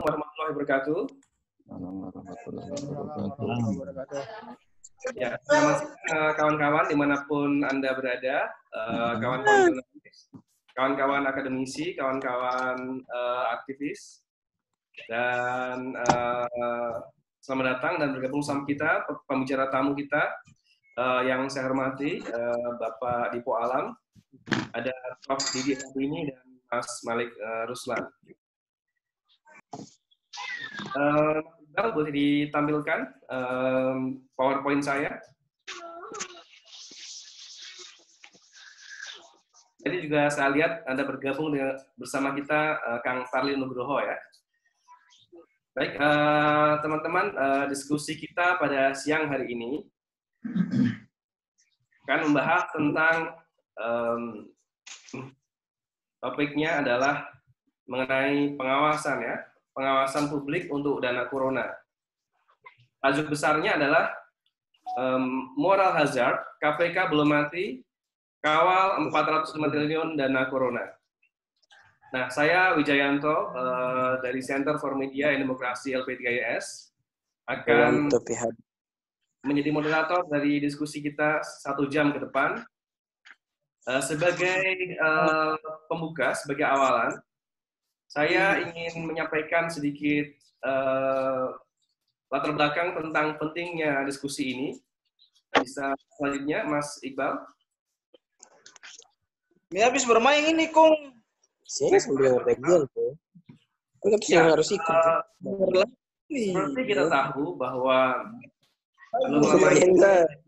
Warahmatullahi wabarakatuh. Ya, selamat siang kawan-kawan dimanapun Anda berada, kawan-kawan jurnalis, kawan-kawan akademisi, kawan-kawan aktivis, dan selamat datang dan bergabung sama kita, pembicara tamu kita yang saya hormati, Bapak Dipo Alam, ada Prof. Didi Ardini dan Mas Malik Ruslan. Iqbal, boleh ditampilkan PowerPoint saya. Jadi juga saya lihat Anda bergabung bersama kita, Kang Farli Nugroho ya. Baik, teman-teman, diskusi kita pada siang hari ini akan membahas tentang topiknya adalah mengenai pengawasan ya. Pengawasan publik untuk dana corona. Tajuk besarnya adalah moral hazard, KPK belum mati, kawal 405 triliun dana corona. Nah, saya Wijayanto dari Center for Media and Democracy LP3IS akan menjadi moderator dari diskusi kita 1 jam ke depan. Sebagai pembuka, sebagai awalan, saya ingin menyampaikan sedikit latar belakang tentang pentingnya diskusi ini. Bisa selanjutnya, Mas Iqbal. Ini habis bermain ini, Kong. Saya sambil bagian tuh. Ya, harus ikut. Seperti kita tahu bahwa belum lama ini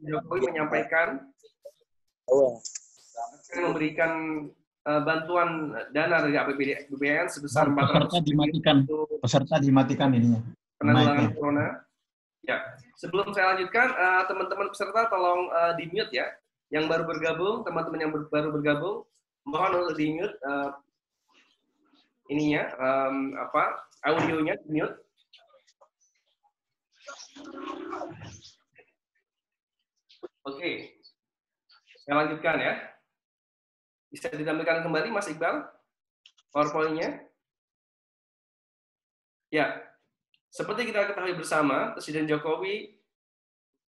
Jokowi menyampaikan akan memberikan bantuan dana dari APBN sebesar 400 dimatikan. Peserta dimatikan ininya. Penanggulangan corona. Ya, sebelum saya lanjutkan, teman-teman peserta tolong di-mute ya. Yang baru bergabung, teman-teman yang baru bergabung, mohon untuk di-mute ininya, audionya di-mute. Oke, saya lanjutkan ya. Bisa ditampilkan kembali, Mas Iqbal, PowerPoint-nya? Ya, seperti kita ketahui bersama, Presiden Jokowi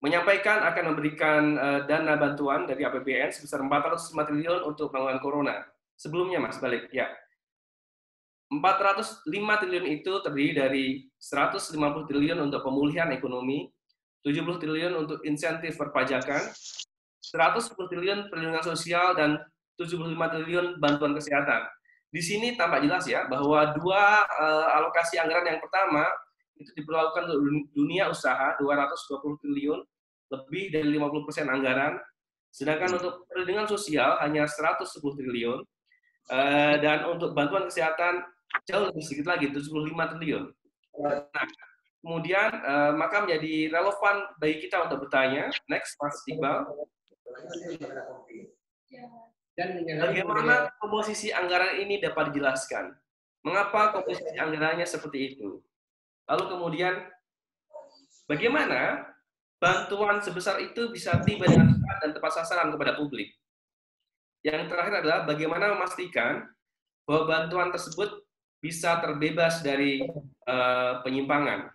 menyampaikan akan memberikan dana bantuan dari APBN sebesar 405 triliun untuk penanggulangan corona. Sebelumnya, Mas, balik. Ya, 405 triliun itu terdiri dari 150 triliun untuk pemulihan ekonomi, 70 triliun untuk insentif perpajakan, 110 triliun perlindungan sosial, dan 75 triliun bantuan kesehatan. Di sini tampak jelas ya bahwa dua alokasi anggaran yang pertama itu diperlakukan untuk dunia usaha 220 triliun, lebih dari 50% anggaran. Sedangkan untuk perlindungan sosial hanya 110 triliun, dan untuk bantuan kesehatan jauh lebih sedikit lagi, 75 triliun. Nah, kemudian maka menjadi relevan bagi kita untuk bertanya, next Mas Iqbal. Bagaimana komposisi anggaran ini dapat dijelaskan? Mengapa komposisi anggarannya seperti itu? Lalu kemudian, bagaimana bantuan sebesar itu bisa tiba dengan tepat dan tepat sasaran kepada publik? Yang terakhir adalah bagaimana memastikan bahwa bantuan tersebut bisa terbebas dari penyimpangan.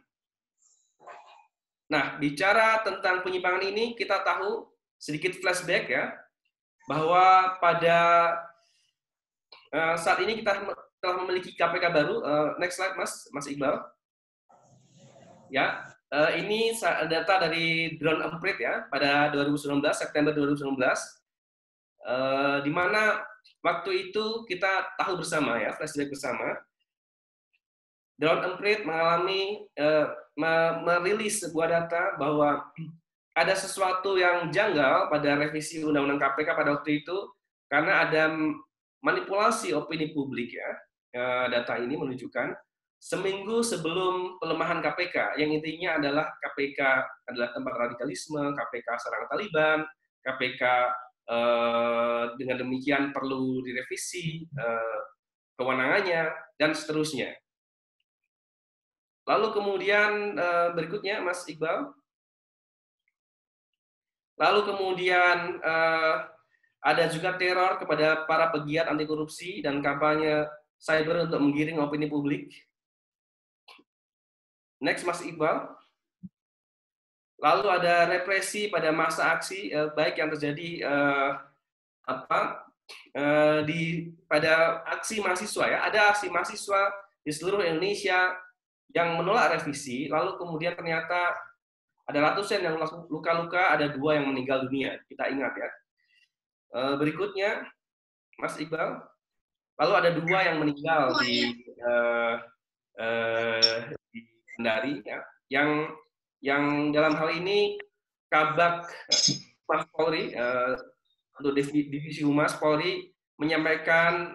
Nah, bicara tentang penyimpangan ini, kita tahu sedikit flashback ya, bahwa pada saat ini kita telah memiliki KPK baru. Next slide, Mas Iqbal. Ya, ini data dari Drone Emprit ya, pada 2019, September 2019, di mana waktu itu kita tahu bersama ya, flashback bersama, Drone Emprit merilis sebuah data bahwa ada sesuatu yang janggal pada revisi Undang-Undang KPK pada waktu itu, karena ada manipulasi opini publik ya. Data ini menunjukkan seminggu sebelum pelemahan KPK, yang intinya adalah KPK adalah tempat radikalisme, KPK sarang Taliban, KPK dengan demikian perlu direvisi kewenangannya, dan seterusnya. Lalu kemudian berikutnya, Mas Iqbal. Lalu kemudian ada juga teror kepada para pegiat anti korupsi dan kampanye cyber untuk menggiring opini publik. Next, Mas Iqbal. Lalu ada represi pada masa aksi, baik yang terjadi pada aksi mahasiswa ya. Ada aksi mahasiswa di seluruh Indonesia yang menolak revisi, lalu kemudian ternyata ada ratusan yang luka-luka, ada 2 yang meninggal dunia. Kita ingat ya. Berikutnya, Mas Iqbal. Lalu ada 2 yang meninggal di Kendari ya. Yang dalam hal ini Kabak Humas Polri untuk Divisi Humas Polri menyampaikan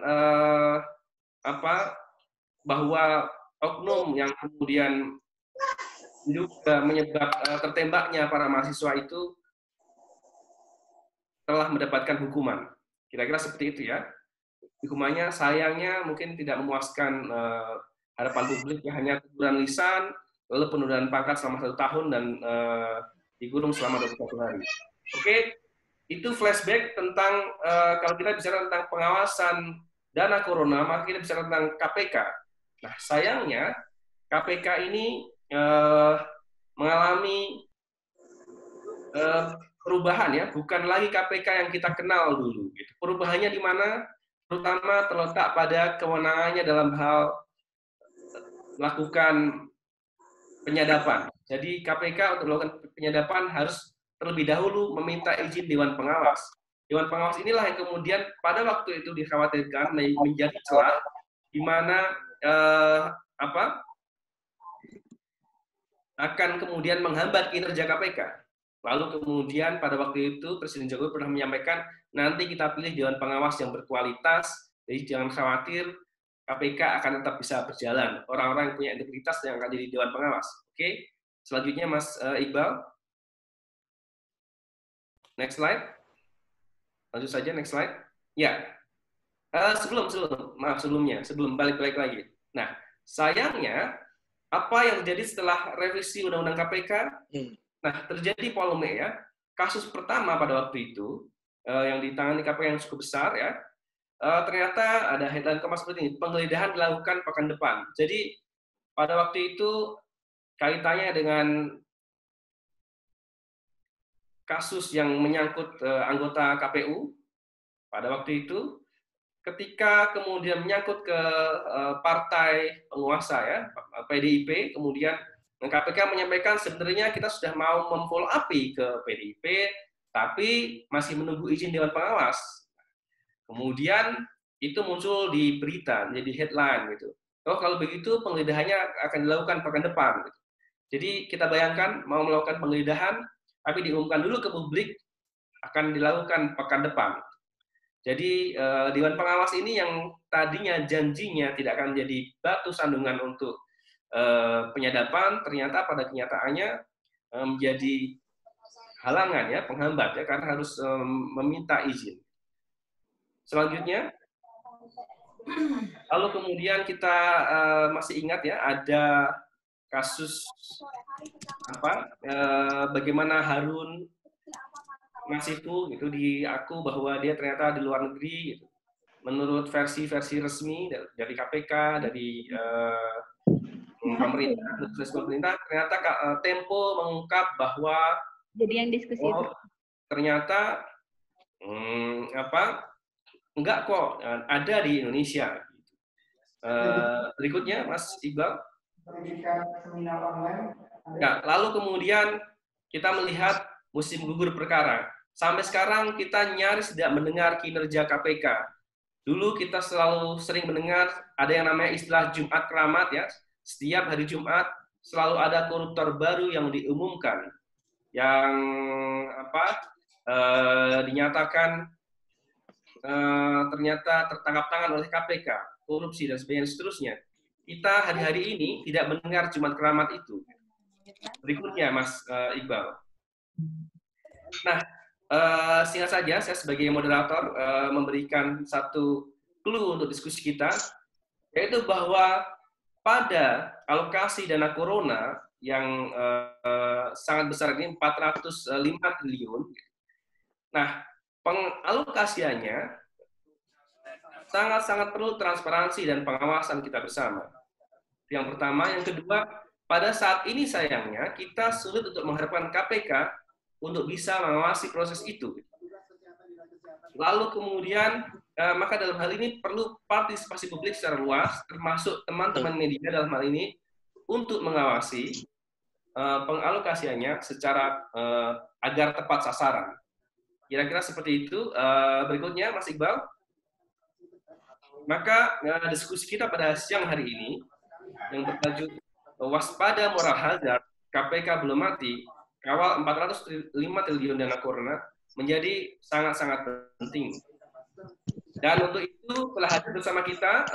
bahwa oknum yang kemudian juga menyebab tertembaknya para mahasiswa itu telah mendapatkan hukuman. Kira-kira seperti itu ya. Hukumannya sayangnya mungkin tidak memuaskan harapan publik, ya, hanya teguran lisan, lalu penundaan pangkat selama 1 tahun dan dikurung selama 21 hari. Oke, itu flashback tentang kalau kita bicara tentang pengawasan dana corona, maka kita bicara tentang KPK. Nah, sayangnya KPK ini mengalami perubahan ya, bukan lagi KPK yang kita kenal dulu. Gitu. Perubahannya di mana? Terutama terletak pada kewenangannya dalam hal melakukan penyadapan. Jadi KPK untuk melakukan penyadapan harus terlebih dahulu meminta izin Dewan Pengawas. Dewan Pengawas inilah yang kemudian pada waktu itu dikhawatirkan menjadi celah di mana akan kemudian menghambat kinerja KPK. Lalu kemudian pada waktu itu Presiden Jokowi pernah menyampaikan nanti kita pilih Dewan Pengawas yang berkualitas, jadi jangan khawatir, KPK akan tetap bisa berjalan. Orang-orang yang punya integritas yang akan jadi Dewan Pengawas. Oke, selanjutnya Mas Iqbal. Next slide. Lanjut saja, next slide. Ya, sebelum balik lagi. Nah, sayangnya apa yang terjadi setelah revisi Undang-Undang KPK? Nah, terjadi polemik ya. Kasus pertama pada waktu itu yang ditangani KPK yang cukup besar ya. Ternyata ada headline Kompas seperti ini, penggeledahan dilakukan pekan depan. Jadi pada waktu itu kaitannya dengan kasus yang menyangkut anggota KPU pada waktu itu, ketika kemudian menyangkut ke partai penguasa ya, PDIP, kemudian KPK menyampaikan sebenarnya kita sudah mau memfollow up ke PDIP, tapi masih menunggu izin Dewan Pengawas. Kemudian itu muncul di berita, jadi headline gitu. Oh, kalau begitu penggeledahannya akan dilakukan pekan depan. Gitu. Jadi kita bayangkan mau melakukan penggeledahan, tapi diumumkan dulu ke publik akan dilakukan pekan depan. Jadi Dewan Pengawas ini yang tadinya janjinya tidak akan menjadi batu sandungan untuk penyadapan, ternyata pada kenyataannya menjadi halangan ya, penghambat ya, karena harus meminta izin. Selanjutnya, lalu kemudian kita masih ingat ya, ada kasus bagaimana Harun Masiku gitu diaku bahwa dia ternyata di luar negeri gitu. Menurut versi-versi resmi dari KPK, dari pemerintah, ternyata Tempo mengungkap bahwa jadi yang diskusi itu ternyata enggak kok, ada di Indonesia. Berikutnya, Mas Iqbal. Ya, lalu kemudian kita melihat musim gugur perkara. Sampai sekarang kita nyaris tidak mendengar kinerja KPK. Dulu kita sering mendengar ada yang namanya istilah Jumat Keramat ya. Setiap hari Jumat selalu ada koruptor baru yang diumumkan, yang dinyatakan ternyata tertangkap tangan oleh KPK, korupsi dan sebagainya seterusnya. Kita hari-hari ini tidak mendengar Jumat Keramat itu. Berikutnya, Mas Iqbal. Nah, singkat saja, saya sebagai moderator memberikan satu clue untuk diskusi kita, yaitu bahwa pada alokasi dana corona yang sangat besar ini 405 triliun. Nah, pengalokasiannya sangat-sangat perlu transparansi dan pengawasan kita bersama. Yang pertama, yang kedua, pada saat ini sayangnya kita sulit untuk mengharapkan KPK untuk bisa mengawasi proses itu. Lalu kemudian, maka dalam hal ini perlu partisipasi publik secara luas, termasuk teman-teman media dalam hal ini, untuk mengawasi pengalokasiannya secara agar tepat sasaran. Kira-kira seperti itu. Berikutnya, Mas Iqbal. Maka diskusi kita pada siang hari ini, yang bertajuk Waspada Moral Hazard, KPK belum mati, kawal 405 triliun dana corona, menjadi sangat-sangat penting. Dan untuk itu telah hadir bersama kita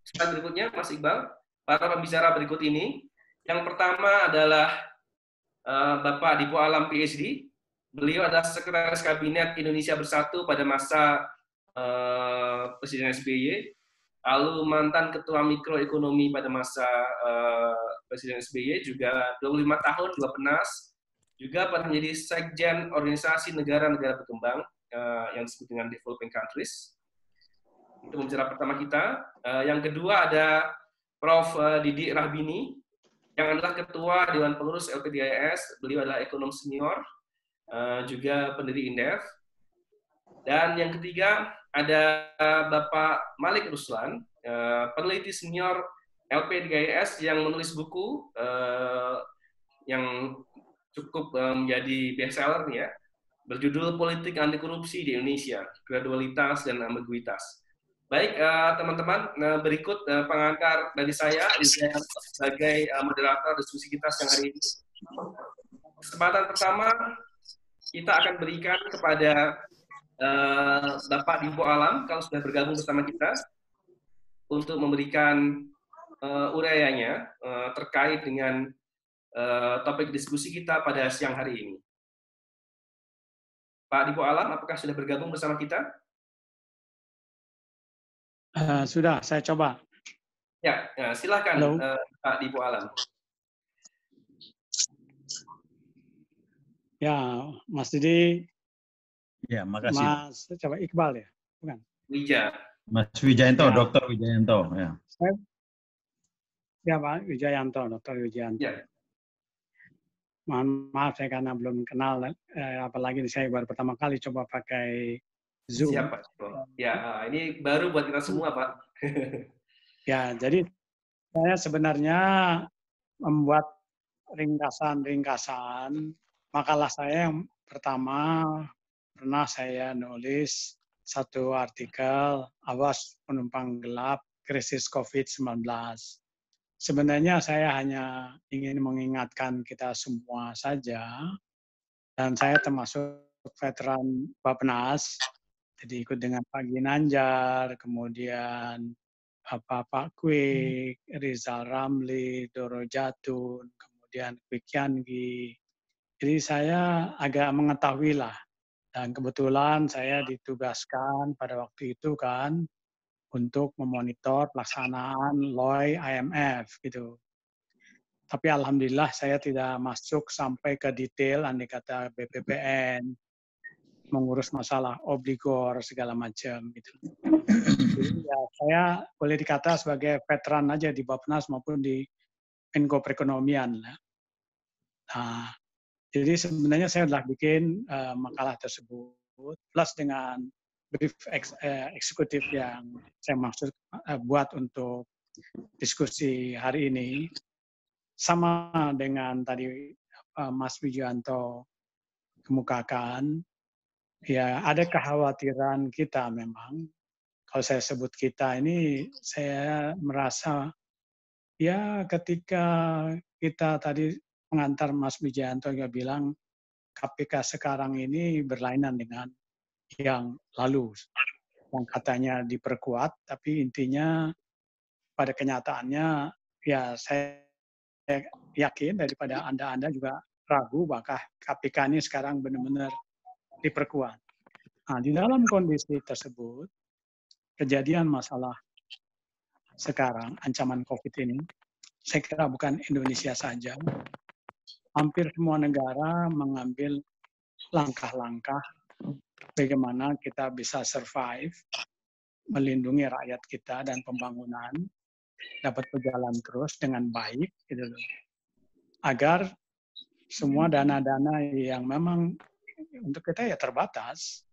slide berikutnya, Mas Iqbal, para pembicara berikut ini. Yang pertama adalah Bapak Dipo Alam PhD. Beliau adalah Sekretaris Kabinet Indonesia Bersatu pada masa Presiden SBY, lalu mantan Ketua Mikroekonomi pada masa Presiden SBY, juga 25 tahun di Bappenas, juga pernah menjadi Sekjen Organisasi Negara-Negara Berkembang yang disebut dengan Developing Countries. Itu pembicara pertama kita. Yang kedua ada Prof. Didik Rahbini, yang adalah Ketua Dewan Pengurus LPDIS. Beliau adalah ekonom senior, juga pendiri Indef. Dan yang ketiga ada Bapak Malik Ruslan, peneliti senior LPDIS yang menulis buku yang cukup menjadi bestseller ya, berjudul Politik Anti Korupsi di Indonesia, Gradualitas dan Ambiguitas. Baik, teman-teman, berikut pengantar dari saya sebagai moderator diskusi kita siang hari ini. Kesempatan pertama kita akan berikan kepada Bapak Dipo Alam, kalau sudah bergabung bersama kita, untuk memberikan urayanya terkait dengan topik diskusi kita pada siang hari ini. Pak Dipo Alam, apakah sudah bergabung bersama kita? Sudah, saya coba. Ya, silakan Pak Dipo Alam. Ya, Mas Didi. Ya, makasih. Mas, coba Iqbal ya? Bukan. Wija. Mas Wijayanto, Ya. Dr. Wijayanto. Ya. Ya, Pak Wijayanto, Dr. Wijayanto. Ya. Mohon maaf saya karena belum kenal, apalagi saya baru pertama kali coba pakai Zoom. Siap, Pak. Ya, ini baru buat kita semua, Pak. Ya, jadi saya sebenarnya membuat ringkasan makalah saya yang pertama pernah saya nulis satu artikel Awas Penumpang Gelap Krisis COVID-19. Sebenarnya saya hanya ingin mengingatkan kita semua saja, dan saya termasuk veteran Bappenas, jadi ikut dengan Pak Ginanjar, kemudian Pak Kwik, Rizal Ramli, Doro Jatun, kemudian Kwik Yangi. Jadi saya agak mengetahui lah. Dan kebetulan saya ditugaskan pada waktu itu kan untuk memonitor pelaksanaan LOI IMF gitu. Tapi alhamdulillah saya tidak masuk sampai ke detail andai kata BPPN, mengurus masalah obligor segala macam gitu. Jadi ya saya boleh dikata sebagai veteran aja di Bappenas maupun di Menko Perekonomian. Nah, jadi sebenarnya saya sudah bikin makalah tersebut plus dengan brief eksekutif yang saya maksud buat untuk diskusi hari ini, sama dengan tadi Mas Wijayanto kemukakan, ya ada kekhawatiran kita memang. Kalau saya sebut kita ini, saya merasa ya ketika kita tadi pengantar Mas Wijayanto juga bilang KPK sekarang ini berlainan dengan yang lalu, yang katanya diperkuat, tapi intinya pada kenyataannya ya saya yakin daripada Anda juga ragu bahwa KPK ini sekarang benar-benar diperkuat. Nah, di dalam kondisi tersebut, kejadian masalah sekarang, ancaman COVID ini, saya kira bukan Indonesia saja, hampir semua negara mengambil langkah-langkah bagaimana kita bisa survive, melindungi rakyat kita dan pembangunan dapat berjalan terus dengan baik. Gitu loh. agar semua dana-dana yang memang untuk kita ya terbatas,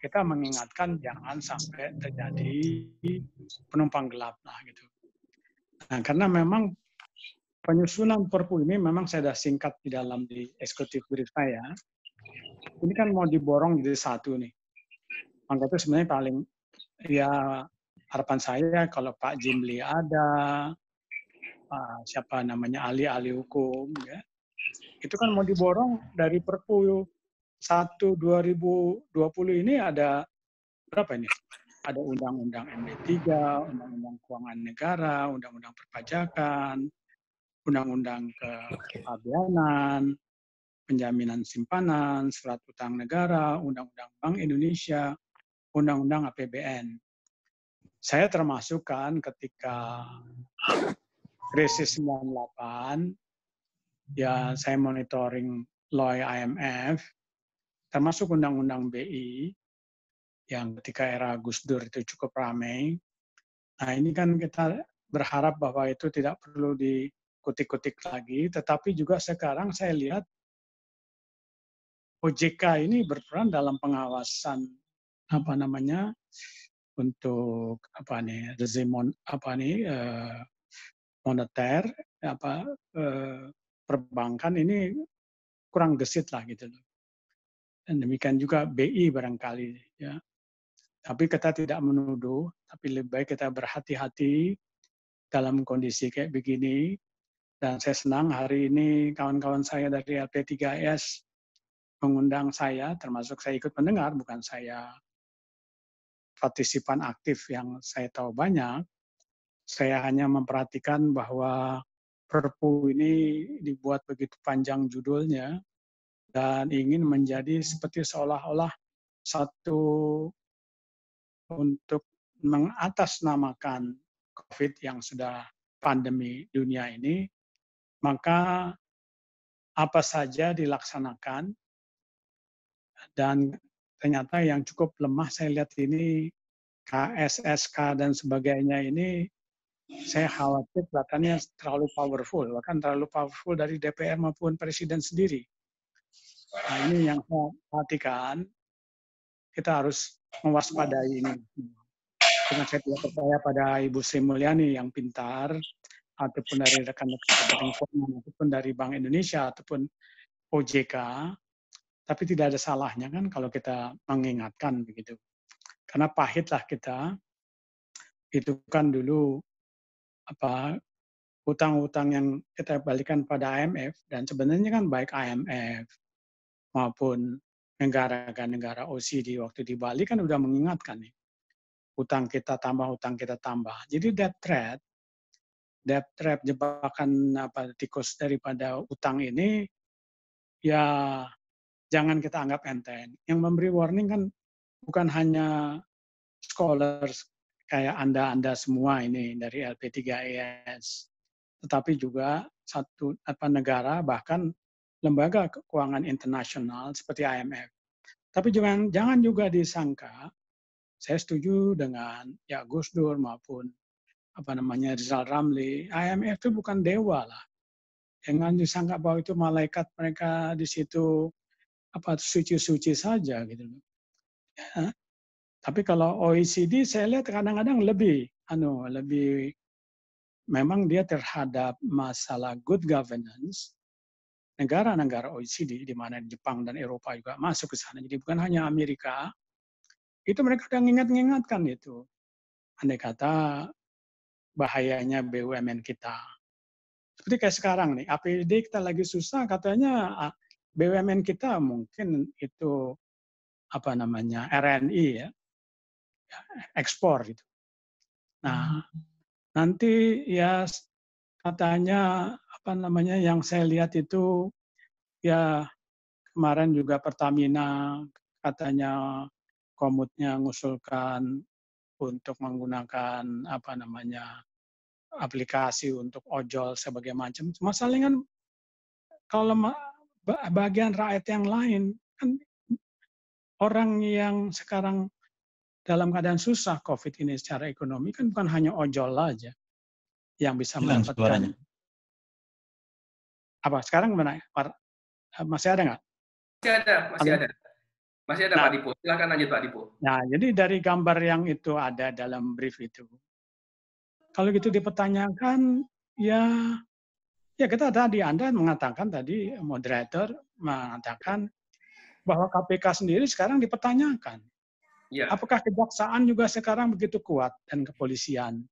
kita mengingatkan jangan sampai terjadi penumpang gelap lah gitu. Nah, karena memang penyusunan Perpu ini memang saya sudah singkat di eksekutif brief saya. Ini kan mau diborong jadi satu nih. Maka itu sebenarnya paling ya harapan saya kalau Pak Jimli ada, siapa namanya ahli-ahli hukum ya, itu kan mau diborong dari Perpu 1 2020 ini ada berapa ini? Ada Undang-Undang MD3, Undang-Undang Keuangan Negara, Undang-Undang Perpajakan, Undang-Undang Kepabeanan, Penjaminan Simpanan, Surat Utang Negara, Undang-Undang Bank Indonesia, Undang-Undang APBN. Saya termasuk kan ketika krisis 98, ya saya monitoring law IMF, termasuk Undang-Undang BI, yang ketika era Gus Dur itu cukup ramai. Nah ini kan kita berharap bahwa itu tidak perlu dikutik-kutik lagi, tetapi juga sekarang saya lihat OJK ini berperan dalam pengawasan untuk rezim moneter, perbankan ini kurang gesit lah gitu loh. Dan demikian juga BI barangkali ya. Tapi kita tidak menuduh, tapi lebih baik kita berhati-hati dalam kondisi kayak begini. Dan saya senang hari ini kawan-kawan saya dari LP3S mengundang saya, termasuk saya ikut mendengar, bukan saya partisipan aktif yang saya tahu banyak. Saya hanya memperhatikan bahwa Perpu ini dibuat begitu panjang judulnya dan ingin menjadi seperti seolah-olah satu untuk mengatasnamakan COVID yang sudah pandemi dunia ini, maka apa saja dilaksanakan, dan ternyata yang cukup lemah saya lihat ini KSSK dan sebagainya ini, saya khawatir kelihatannya terlalu powerful, bahkan terlalu powerful dari DPR maupun Presiden sendiri. Nah ini yang saya perhatikan, kita harus mewaspadai ini. Karena saya tidak percaya pada Ibu Sri Mulyani yang pintar, ataupun dari rekan-rekan informan, ataupun dari Bank Indonesia, ataupun OJK, tapi tidak ada salahnya kan kalau kita mengingatkan begitu. Karena pahitlah kita, itu kan dulu hutang-hutang yang kita balikan pada IMF, dan sebenarnya kan baik IMF maupun negara-negara OECD waktu di Bali kan udah mengingatkan nih, hutang kita tambah. Jadi debt trap jebakan tikus daripada utang ini ya jangan kita anggap enteng. Yang memberi warning kan bukan hanya scholars kayak Anda semua ini dari LP3S, tetapi juga satu negara, bahkan lembaga keuangan internasional seperti IMF. Tapi jangan juga disangka, saya setuju dengan ya Gus Dur maupun Rizal Ramli, IMF itu bukan dewa lah. Jangan disangka bahwa itu malaikat, mereka di situ suci-suci saja gitu. Ya. Tapi kalau OECD saya lihat kadang-kadang lebih memang dia terhadap masalah good governance. Negara-negara OECD di mana Jepang dan Eropa juga masuk ke sana. Jadi bukan hanya Amerika, itu mereka sudah mengingatkan itu. Andai kata bahayanya BUMN kita. Seperti kayak sekarang nih, APD kita lagi susah, katanya BUMN kita mungkin itu RNI ya, ekspor gitu. Nah, nanti ya katanya yang saya lihat itu ya kemarin juga Pertamina katanya komutnya ngusulkan untuk menggunakan aplikasi untuk ojol sebagai macam. Masalahnya kan kalau bagian rakyat yang lain kan orang yang sekarang dalam keadaan susah COVID ini secara ekonomi kan bukan hanya ojol aja yang bisa mendapatkan. Apa sekarang gimana? Masih ada nggak? Masih ada, masih Halo? ada. Masih ada Nah, Pak Dipo. Silakan lanjut Pak Dipo. Nah, jadi dari gambar yang itu ada dalam brief itu, kalau gitu dipertanyakan, ya kita tadi Anda mengatakan tadi moderator mengatakan bahwa KPK sendiri sekarang dipertanyakan. Ya, Apakah kejaksaan juga sekarang begitu kuat dan kepolisian?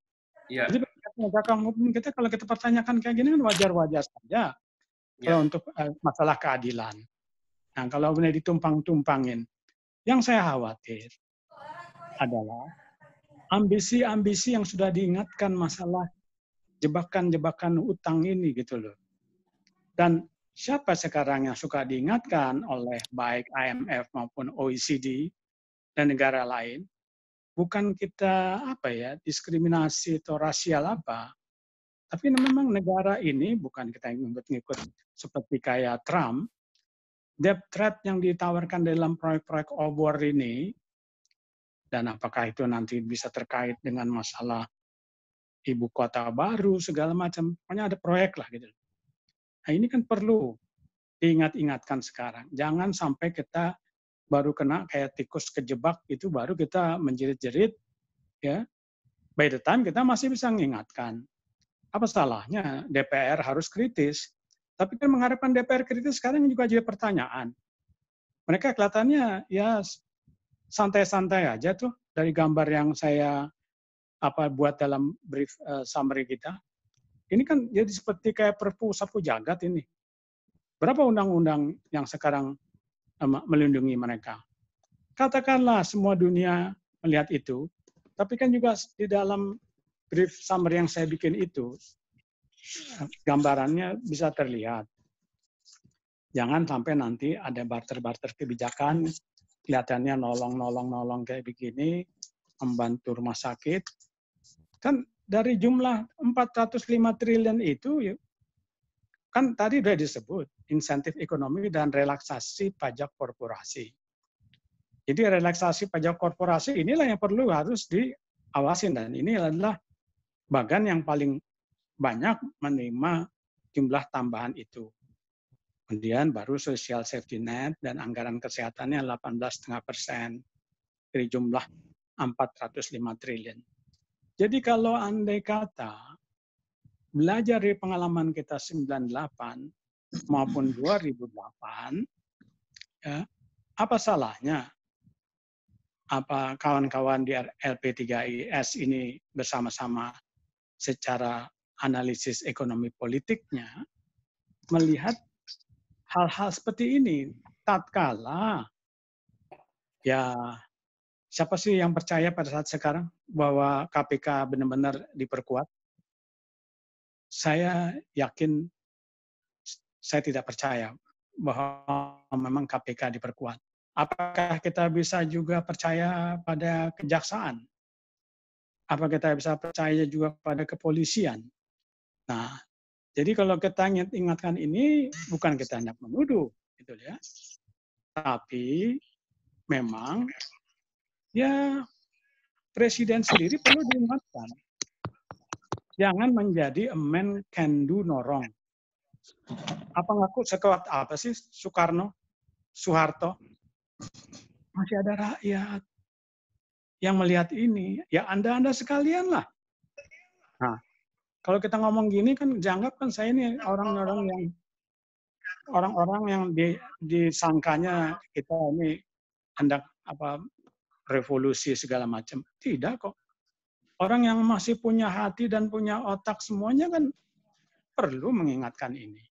ya, Jadi penegakan hukum kita kalau kita pertanyakan kayak gini kan wajar-wajar saja kalau ya, untuk masalah keadilan. Nah, kalau benar ditumpang-tumpangin, yang saya khawatir adalah ambisi-ambisi yang sudah diingatkan masalah jebakan-jebakan utang ini gitu loh. Dan siapa sekarang yang suka diingatkan oleh baik IMF maupun OECD dan negara lain, bukan kita diskriminasi atau rasial apa, tapi memang negara ini bukan kita ngikut-ngikut seperti kayak Trump, debt trap yang ditawarkan dalam proyek-proyek obor ini, dan apakah itu nanti bisa terkait dengan masalah ibu kota baru, segala macam. Pokoknya ada proyek lah gitu. Nah ini kan perlu diingat-ingatkan sekarang. Jangan sampai kita baru kena kayak tikus kejebak itu baru kita menjerit-jerit, ya. By the time kita masih bisa mengingatkan. Apa salahnya DPR harus kritis? Tapi kan mengharapkan DPR kritis sekarang juga jadi pertanyaan. Mereka kelihatannya ya santai-santai aja tuh dari gambar yang saya buat dalam brief summary kita. Ini kan jadi seperti kayak perpu sapu jagat ini. Berapa undang-undang yang sekarang melindungi mereka? Katakanlah semua dunia melihat itu, tapi kan juga di dalam brief summary yang saya bikin itu, gambarannya bisa terlihat. Jangan sampai nanti ada barter-barter kebijakan, kelihatannya nolong kayak begini, membantu rumah sakit. Kan dari jumlah 405 triliun itu, kan tadi sudah disebut, insentif ekonomi dan relaksasi pajak korporasi. Jadi relaksasi pajak korporasi inilah yang perlu harus diawasin, dan ini adalah bagan yang paling banyak menerima jumlah tambahan itu. Kemudian baru social safety net dan anggaran kesehatannya 18,5% dari jumlah 405 triliun. Jadi kalau andai kata belajar dari pengalaman kita 98 maupun 2008, ya, apa salahnya apa kawan-kawan di LP3IS ini bersama-sama secara analisis ekonomi politiknya melihat hal-hal seperti ini. Tatkala ya siapa sih yang percaya pada saat sekarang bahwa KPK benar-benar diperkuat? Saya yakin saya tidak percaya bahwa memang KPK diperkuat. Apakah kita bisa juga percaya pada kejaksaan? Apa kita bisa percaya juga pada kepolisian? Nah, jadi kalau kita ingatkan ini, bukan kita hendak menuduh, gitu ya. Tapi memang ya presiden sendiri perlu diingatkan. Jangan menjadi a man can do no wrong. Apa ngaku sekuat apa sih Soeharto? Masih ada rakyat yang melihat ini. Ya Anda sekalian lah. Nah, kalau kita ngomong gini kan dianggap kan saya ini orang-orang yang disangkanya kita ini hendak revolusi segala macam. Tidak kok. Orang yang masih punya hati dan punya otak semuanya kan perlu mengingatkan ini.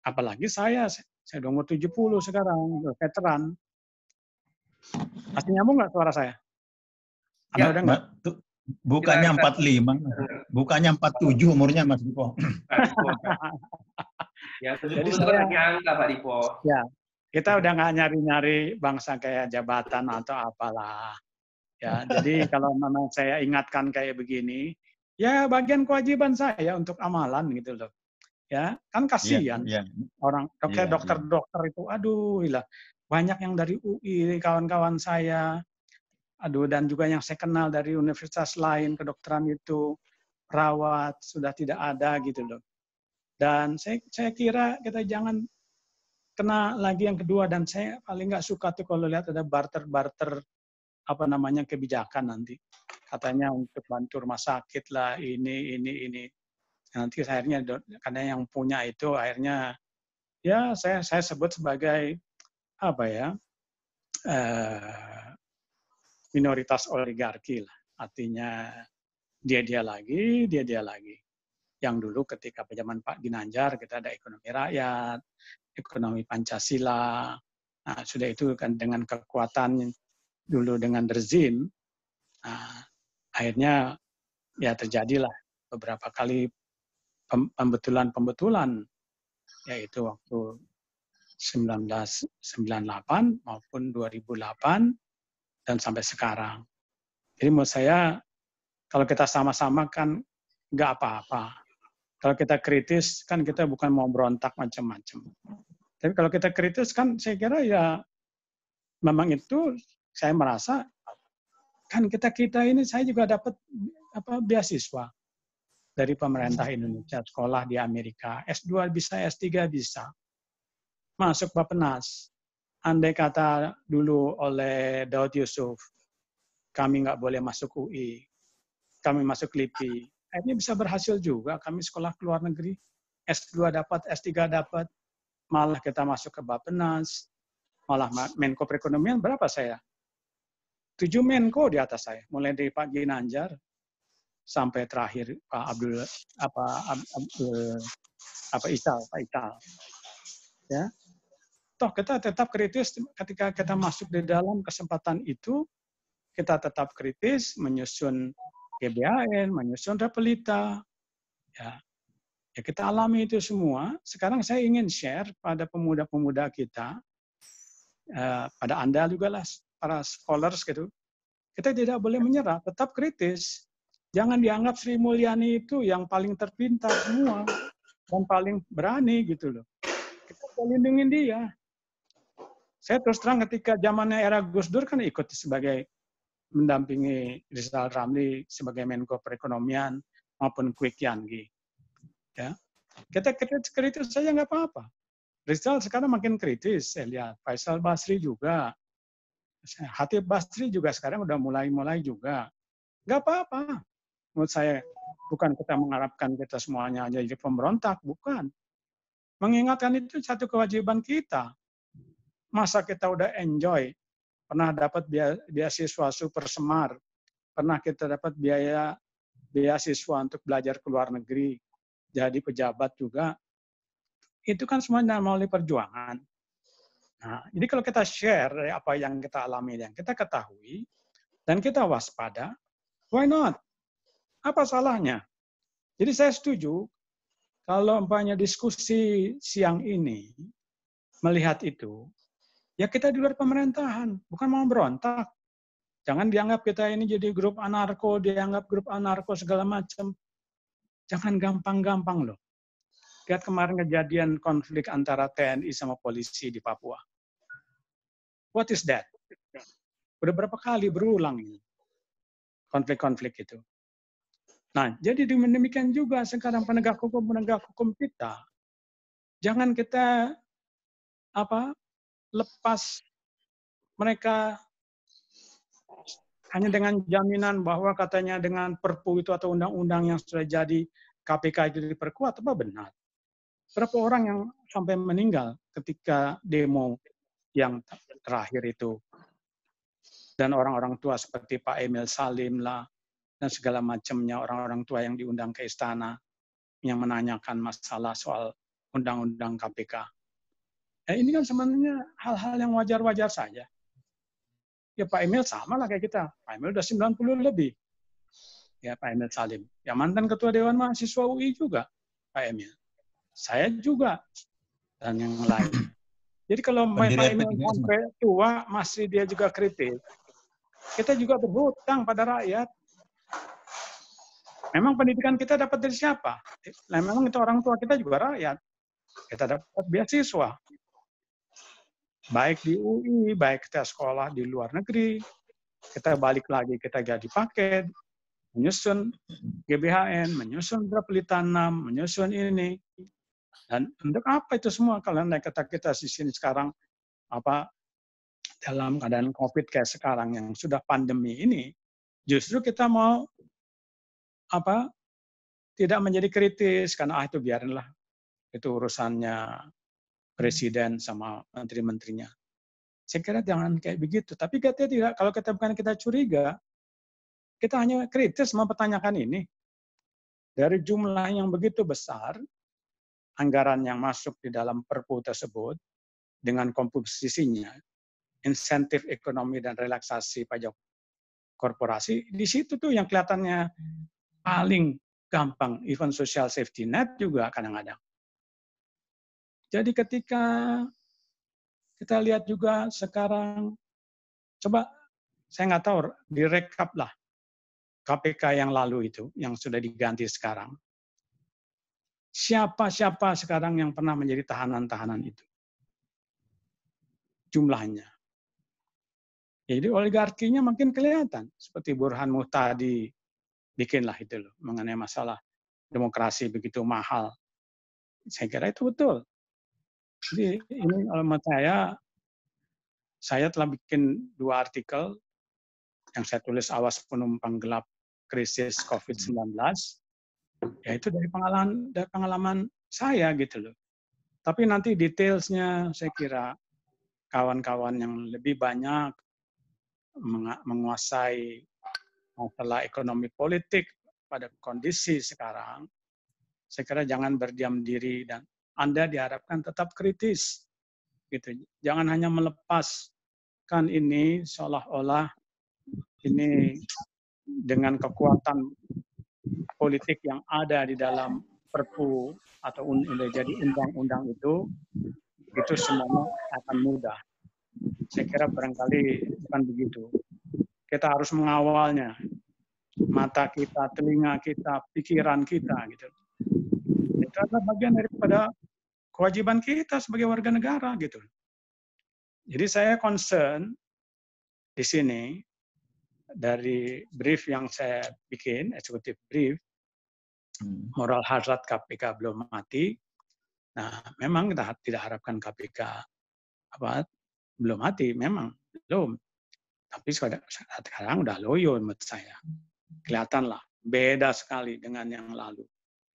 Apalagi saya udah umur 70 sekarang, veteran. Masih nyambung nggak suara saya? Ya, udah nggak? Bukannya 45, bukannya 47 umurnya Mas Dipo. Ya, 70 itu kan hanya angka Pak Dipo. Ya, kita udah nggak nyari-nyari bangsa kayak jabatan atau apalah. Ya, jadi kalau memang saya ingatkan kayak begini, ya bagian kewajiban saya untuk amalan gitu loh. Ya, kan kasihan orang dokter itu, aduh, banyak yang dari UI kawan-kawan saya, aduh, dan juga yang saya kenal dari universitas lain kedokteran itu perawat sudah tidak ada gitu loh. Dan saya kira kita jangan kena lagi yang kedua, dan saya paling nggak suka tuh kalau lihat ada barter-barter apa namanya kebijakan nanti. Katanya untuk bantu rumah sakit lah, ini. Nanti akhirnya karena yang punya itu akhirnya ya saya sebut sebagai apa ya, minoritas oligarki lah. Artinya dia lagi. Yang dulu ketika zaman Pak Ginanjar kita ada ekonomi rakyat, ekonomi Pancasila. Nah, sudah itu kan dengan kekuatan dulu dengan rezim, nah, akhirnya ya terjadilah beberapa kali pembetulan, yaitu waktu 1998 maupun 2008 dan sampai sekarang. Jadi menurut saya kalau kita sama-sama kan nggak apa-apa. Kalau kita kritis kan kita bukan mau berontak macam-macam. Tapi kalau kita kritis kan saya kira ya memang itu saya merasa kan kita ini saya juga dapat beasiswa dari pemerintah Indonesia, sekolah di Amerika, S2 bisa, S3 bisa. Masuk Bappenas. Andai kata dulu oleh Daud Yusuf, kami nggak boleh masuk UI, kami masuk LIPI, akhirnya bisa berhasil juga. Kami sekolah ke luar negeri, S2 dapat, S3 dapat, malah kita masuk ke Bappenas, malah Menko Perekonomian berapa saya? 7 Menko di atas saya, mulai dari Pak Ginanjar sampai terakhir Pak Ical. Ya. Toh kita tetap kritis ketika kita masuk di dalam kesempatan itu, kita tetap kritis menyusun GBHN, menyusun Repelita. Ya, kita alami itu semua. Sekarang saya ingin share pada pemuda-pemuda kita, pada Anda juga lah, para scholars gitu. Kita tidak boleh menyerah, tetap kritis. Jangan dianggap Sri Mulyani itu yang paling terpintar semua dan paling berani gitu loh. Kita melindungi dia. Saya terus terang ketika zamannya era Gus Dur kan ikut sebagai mendampingi Rizal Ramli sebagai Menko Perekonomian maupun Kwik Kiangi. Ya. Kita kritis saja nggak apa-apa. Rizal sekarang makin kritis, saya lihat. Faisal Basri juga. Hatib Basri juga sekarang udah mulai juga. Nggak apa-apa. Menurut saya, bukan kita mengharapkan kita semuanya jadi pemberontak, bukan. Mengingatkan itu satu kewajiban kita. Masa kita udah enjoy, pernah dapat beasiswa super semar, pernah kita dapat beasiswa untuk belajar ke luar negeri, jadi pejabat juga, itu kan semuanya melalui perjuangan. Nah, jadi kalau kita share apa yang kita alami, yang kita ketahui, dan kita waspada, why not? Apa salahnya? Jadi saya setuju, kalau umpamanya diskusi siang ini, melihat itu, ya kita di luar pemerintahan, bukan mau berontak. Jangan dianggap kita ini jadi grup anarko, dianggap grup anarko segala macam. Jangan gampang-gampang loh. Lihat kemarin kejadian konflik antara TNI sama polisi di Papua. What is that? Udah berapa kali berulang ini konflik-konflik itu. Nah, jadi demikian juga sekarang penegak hukum kita. Jangan kita lepas mereka hanya dengan jaminan bahwa katanya dengan Perpu itu atau undang-undang yang sudah jadi KPK itu diperkuat, apa benar? Berapa orang yang sampai meninggal ketika demo yang terakhir itu? Dan orang-orang tua seperti Pak Emil Salim lah, dan segala macamnya orang-orang tua yang diundang ke istana yang menanyakan masalah soal undang-undang KPK. Ini kan sebenarnya hal-hal yang wajar-wajar saja. Ya Pak Emil sama lah kayak kita. Pak Emil udah 90 lebih. Ya Pak Emil Salim. Ya mantan Ketua Dewan Mahasiswa UI juga, Pak Emil. Saya juga. Dan yang lain. Jadi kalau Pak Emil sampai tua, masih dia juga kritis. Kita juga berhutang pada rakyat. Memang pendidikan kita dapat dari siapa? Nah, memang itu orang tua kita juga rakyat. Kita dapat beasiswa. Baik di UI, baik kita sekolah di luar negeri, kita balik lagi, kita jadi paket, menyusun GBHN, menyusun Repelita 6, menyusun ini. Dan untuk apa itu semua kalau kita di sini sekarang dalam keadaan COVID kayak sekarang yang sudah pandemi ini, justru kita mau tidak menjadi kritis karena itu biarinlah itu urusannya presiden sama menteri-menterinya. Saya kira jangan kayak begitu. Tapi kita tidak, kalau kita curiga, kita hanya kritis mempertanyakan ini. Dari jumlah yang begitu besar, anggaran yang masuk di dalam Perpu tersebut, dengan komposisinya, insentif ekonomi dan relaksasi pajak korporasi, di situ tuh yang kelihatannya paling gampang, even social safety net juga kadang-kadang. Jadi ketika kita lihat juga sekarang, coba saya nggak tahu, direkap lah KPK yang lalu itu, yang sudah diganti sekarang. Siapa-siapa sekarang yang pernah menjadi tahanan-tahanan itu? Jumlahnya. Jadi oligarkinya makin kelihatan. Seperti Burhan Muhtadi bikinlah itu loh, mengenai masalah demokrasi begitu mahal. Saya kira itu betul. Jadi ini menurut saya telah bikin 2 artikel yang saya tulis awas penumpang gelap krisis COVID-19, yaitu dari pengalaman saya gitu loh. Tapi nanti detailsnya saya kira kawan-kawan yang lebih banyak menguasai masalah ekonomi politik pada kondisi sekarang, saya kira jangan berdiam diri dan Anda diharapkan tetap kritis. Gitu. Jangan hanya melepaskan ini seolah-olah ini dengan kekuatan politik yang ada di dalam Perpu atau jadi undang-undang itu semuanya akan mudah. Saya kira barangkali bukan begitu. Kita harus mengawalnya. Mata kita, telinga kita, pikiran kita. Gitu. Itu adalah bagian daripada kewajiban kita sebagai warga negara. Gitu. Jadi saya concern di sini, dari brief yang saya bikin, eksekutif brief, moral hazard KPK belum mati. Nah, memang kita tidak harapkan KPK belum mati, memang belum. Tapi sekarang udah loyo menurut saya. Kelihatanlah beda sekali dengan yang lalu.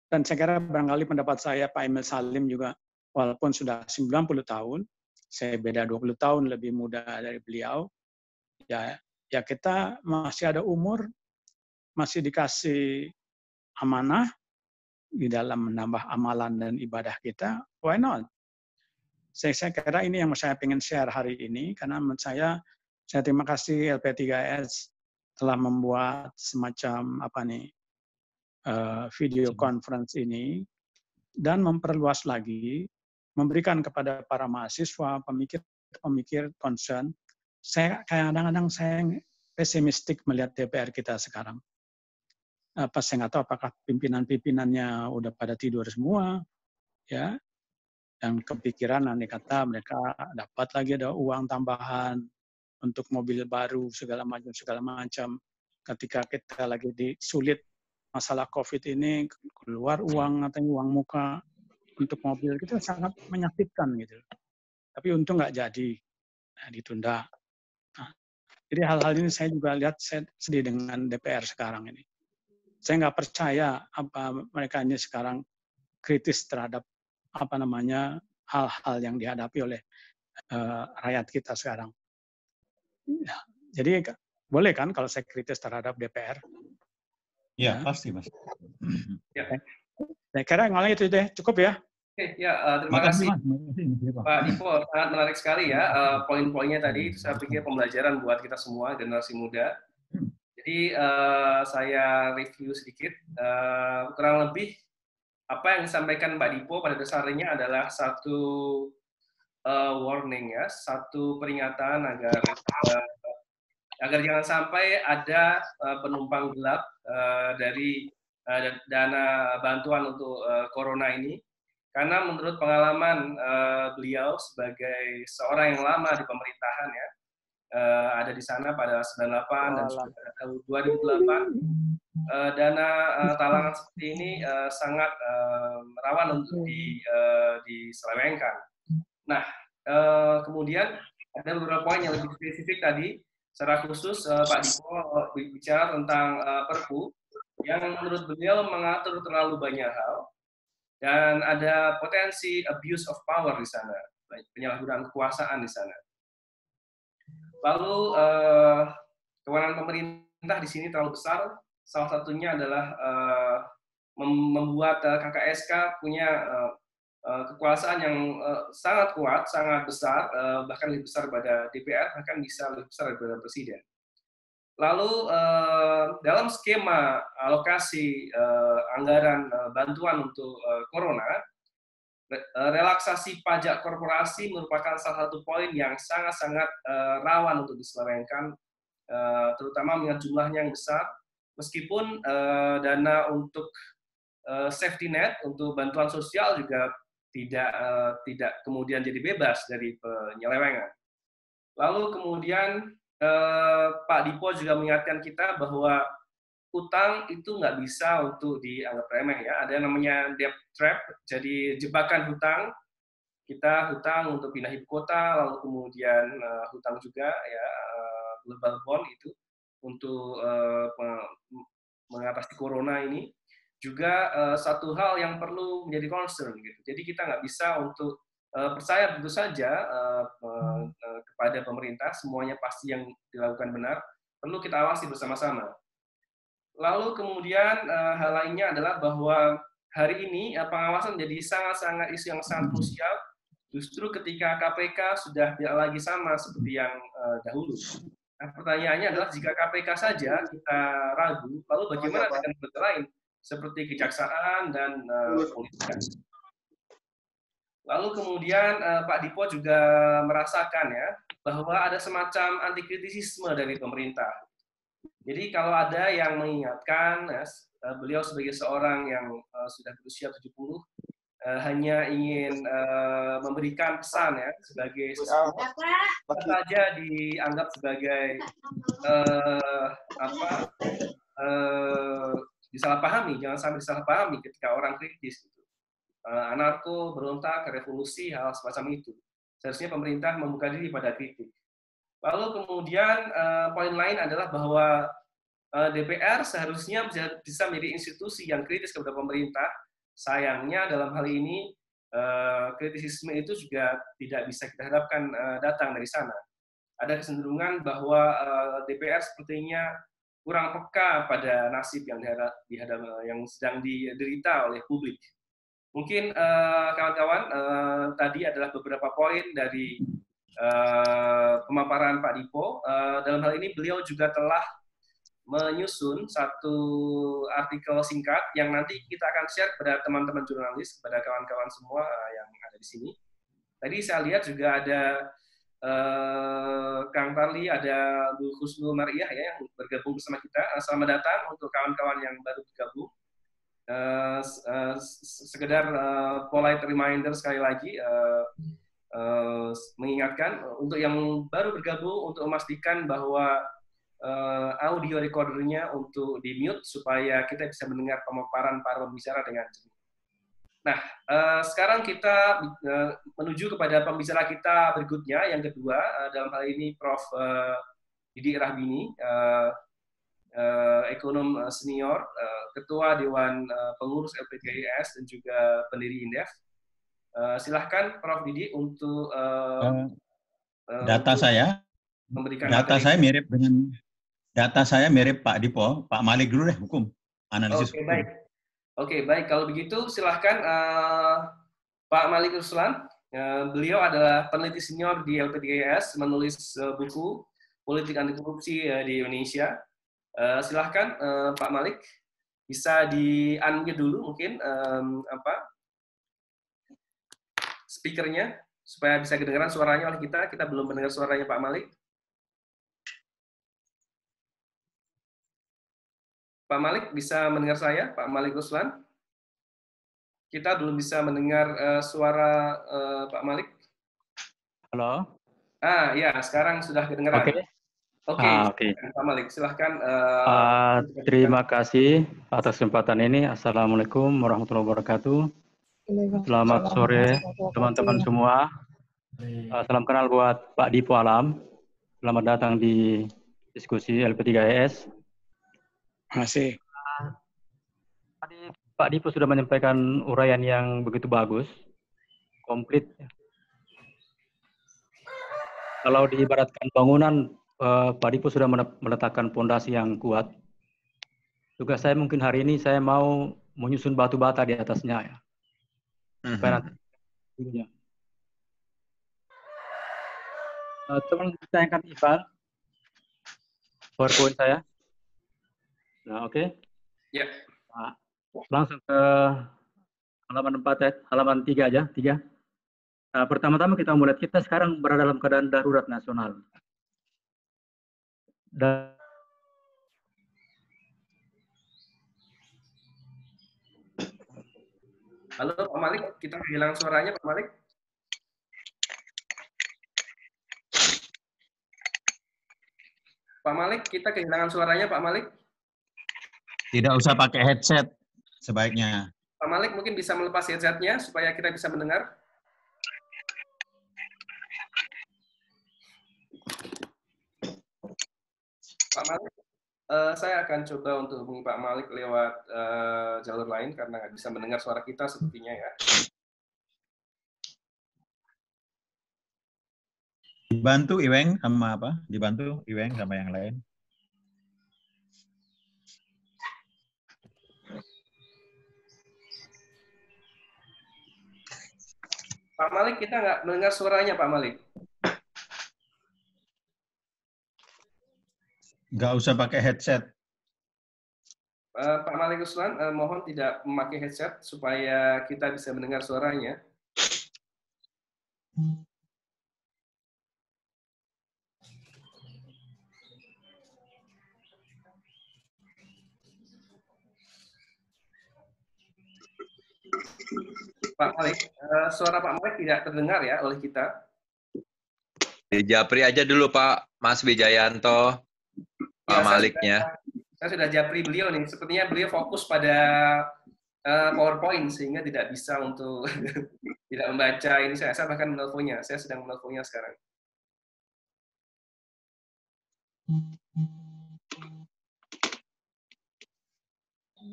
Dan saya kira barangkali pendapat saya Pak Emil Salim juga, walaupun sudah 90 tahun, saya beda 20 tahun lebih muda dari beliau, ya kita masih ada umur, masih dikasih amanah di dalam menambah amalan dan ibadah kita, why not? Saya kira ini yang saya ingin share hari ini, karena menurut saya terima kasih LP3S telah membuat semacam video conference ini, dan memperluas lagi, memberikan kepada para mahasiswa, pemikir concern. Saya kadang-kadang saya pesimistik melihat DPR kita sekarang. Saya nggak tahu apakah pimpinan-pimpinannya udah pada tidur semua, ya, dan kepikiran nanti kata mereka dapat lagi ada uang tambahan untuk mobil baru segala macam. Ketika kita lagi disulit masalah COVID ini, keluar uang atau uang muka untuk mobil, itu sangat menyakitkan gitu. Tapi untung nggak jadi, ditunda. Jadi hal-hal ini saya juga lihat, saya sedih dengan DPR sekarang ini. Saya nggak percaya mereka ini sekarang kritis terhadap hal-hal yang dihadapi oleh rakyat kita sekarang. Ya, jadi boleh kan kalau saya kritis terhadap DPR? Ya, pasti Mas. Ya. Saya kira ngomongnya itu deh, cukup ya. Oke, ya, terima kasih Pak Dipo, sangat menarik sekali ya poin-poinnya tadi. Itu saya pikir pembelajaran buat kita semua generasi muda. Jadi saya review sedikit, kurang lebih apa yang disampaikan Mbak Dipo pada dasarnya adalah satu warning ya, satu peringatan agar jangan sampai ada penumpang gelap dari dana bantuan untuk corona ini. Karena menurut pengalaman beliau sebagai seorang yang lama di pemerintahan ya, ada di sana pada 98 dan juga pada tahun 2008, dana talangan seperti ini sangat rawan untuk diselewengkan. Nah, kemudian ada beberapa poin yang lebih spesifik tadi. Secara khusus Pak Diko bicara tentang Perpu yang menurut beliau mengatur terlalu banyak hal dan ada potensi abuse of power di sana, penyalahgunaan kekuasaan di sana. Lalu kewenangan pemerintah di sini terlalu besar. Salah satunya adalah membuat KKSK punya kekuasaan yang sangat kuat, sangat besar, bahkan lebih besar daripada DPR, bahkan bisa lebih besar daripada Presiden. Lalu dalam skema alokasi anggaran bantuan untuk corona, relaksasi pajak korporasi merupakan salah satu poin yang sangat-sangat rawan untuk diselewengkan, terutama dengan jumlahnya yang besar, meskipun dana untuk safety net, untuk bantuan sosial juga tidak kemudian jadi bebas dari penyelewengan. Lalu kemudian Pak Dipo juga mengingatkan kita bahwa utang itu nggak bisa untuk dianggap remeh ya. Ada yang namanya debt trap, jadi jebakan hutang. Kita hutang untuk pindah ibu kota, lalu kemudian hutang juga ya global bond itu untuk mengatasi corona ini. Juga satu hal yang perlu menjadi concern gitu. Jadi kita nggak bisa untuk percaya begitu saja kepada pemerintah, semuanya pasti yang dilakukan benar, perlu kita awasi bersama-sama. Lalu kemudian hal lainnya adalah bahwa hari ini pengawasan menjadi sangat-sangat isu yang sangat krusial, justru ketika KPK sudah tidak lagi sama seperti yang dahulu. Nah, pertanyaannya adalah jika KPK saja kita ragu, lalu bagaimana dengan lembaga lain seperti kejaksaan dan kepolisian? Lalu kemudian Pak Dipo juga merasakan ya bahwa ada semacam antikritisisme dari pemerintah. Jadi kalau ada yang mengingatkan, beliau sebagai seorang yang sudah berusia 70 hanya ingin memberikan pesan ya sebagai saja dianggap sebagai disalahpahami, jangan sampai disalahpahami ketika orang kritis gitu. Anarko, berontak, revolusi, hal semacam itu. Seharusnya pemerintah membuka diri pada kritik. Lalu kemudian poin lain adalah bahwa DPR seharusnya bisa menjadi institusi yang kritis kepada pemerintah. Sayangnya dalam hal ini kritisisme itu juga tidak bisa kita harapkan datang dari sana. Ada kecenderungan bahwa DPR sepertinya kurang peka pada nasib yang sedang diderita oleh publik. Mungkin kawan-kawan tadi adalah beberapa poin dari pemaparan Pak Dipo. Dalam hal ini beliau juga telah menyusun satu artikel singkat yang nanti kita akan share kepada teman-teman jurnalis, kepada kawan-kawan semua yang ada di sini. Tadi saya lihat juga ada Kang Tarli, ada Bu Husnul Mariah ya yang bergabung bersama kita. Selamat datang untuk kawan-kawan yang baru bergabung. Sekedar polite reminder sekali lagi, mengingatkan untuk yang baru bergabung untuk memastikan bahwa audio recordernya untuk di-mute supaya kita bisa mendengar pemaparan para pembicara dengan jernih. Nah, sekarang kita menuju kepada pembicara kita berikutnya, yang kedua, dalam hal ini Prof. Didi Rahbini, ekonom senior, ketua Dewan Pengurus LPGIS dan juga pendiri Indef. Silahkan Prof. Didi untuk data saya. Memberikan data materi. saya mirip dengan data saya mirip Pak Dipo. Pak Malik dulu deh, hukum, analisis Oke, hukum. baik. Oke, baik. Kalau begitu, silahkan Pak Malik Ruslan. Beliau adalah peneliti senior di LPGIS, menulis buku Politik Anti Korupsi di Indonesia. Silahkan Pak Malik, bisa di-unmute dulu mungkin speakernya, supaya bisa kedengaran suaranya oleh kita. Kita belum mendengar suaranya Pak Malik. Pak Malik bisa mendengar saya, Pak Malik Ruslan? Kita belum bisa mendengar suara Pak Malik. Halo. Ya, sekarang sudah kedengaran. Oke. Oke, Oke. Pak Malik, silahkan. Terima kasih atas kesempatan ini. Assalamualaikum warahmatullahi wabarakatuh. Selamat sore teman-teman semua. Salam kenal buat Pak Dipo Alam. Selamat datang di diskusi LP3ES. Terima kasih. Tadi Pak Dipo sudah menyampaikan uraian yang begitu bagus, komplit. Kalau diibaratkan bangunan, Pak Dipo sudah meletakkan pondasi yang kuat. Tugas saya mungkin hari ini saya mau menyusun batu bata di atasnya ya. Supaya nanti teman ditayangkan Iqbal PowerPoint saya. Nah, oke. Ya. Nah, langsung ke halaman 4 ya, halaman 3 aja, 3. Nah, pertama-tama kita melihat kita sekarang berada dalam keadaan darurat nasional. Dan Halo Pak Malik, kita kehilangan suaranya Pak Malik. Pak Malik, kita kehilangan suaranya Pak Malik. Tidak usah pakai headset sebaiknya. Pak Malik mungkin bisa melepas headsetnya supaya kita bisa mendengar. Pak Malik, saya akan coba untuk hubungi Pak Malik lewat jalur lain karena nggak bisa mendengar suara kita sepertinya ya. Dibantu Iweng sama apa? Dibantu Iweng sama yang lain. Pak Malik, kita nggak mendengar suaranya Pak Malik. Nggak usah pakai headset. Pak Malik Ruslan, mohon tidak memakai headset supaya kita bisa mendengar suaranya. Pak Malik, suara Pak Malik tidak terdengar ya oleh kita. Dijapri aja dulu Pak Mas Wijayanto, Pak Maliknya. Saya sudah japri beliau nih, sepertinya beliau fokus pada PowerPoint sehingga tidak bisa untuk tidak membaca ini. Saya bahkan menelponnya, saya sedang menelponnya sekarang.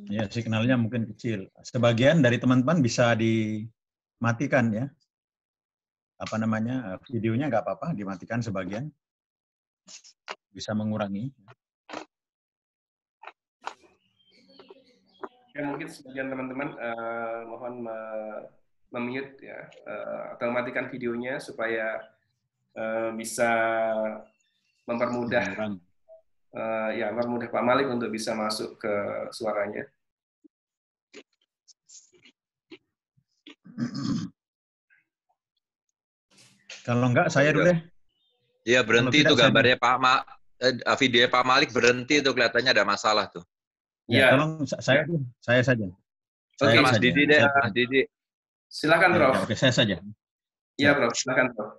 Ya, signalnya mungkin kecil. Sebagian dari teman-teman bisa dimatikan ya. Apa namanya, videonya nggak apa-apa, dimatikan sebagian. Bisa mengurangi. Ya, mungkin sebagian teman-teman mohon memute ya, atau matikan videonya supaya bisa mempermudah mempermudah Pak Malik untuk bisa masuk ke suaranya. Kalau enggak, saya dulu deh. Iya, berhenti tuh gambarnya videonya Pak Malik berhenti tuh, kelihatannya ada masalah tuh. Ya, tolong saya saja. Oke, Mas Didi deh, Mas Didi. Silakan, Prof. Oke, saya saja. Iya, Prof. Silakan, Prof.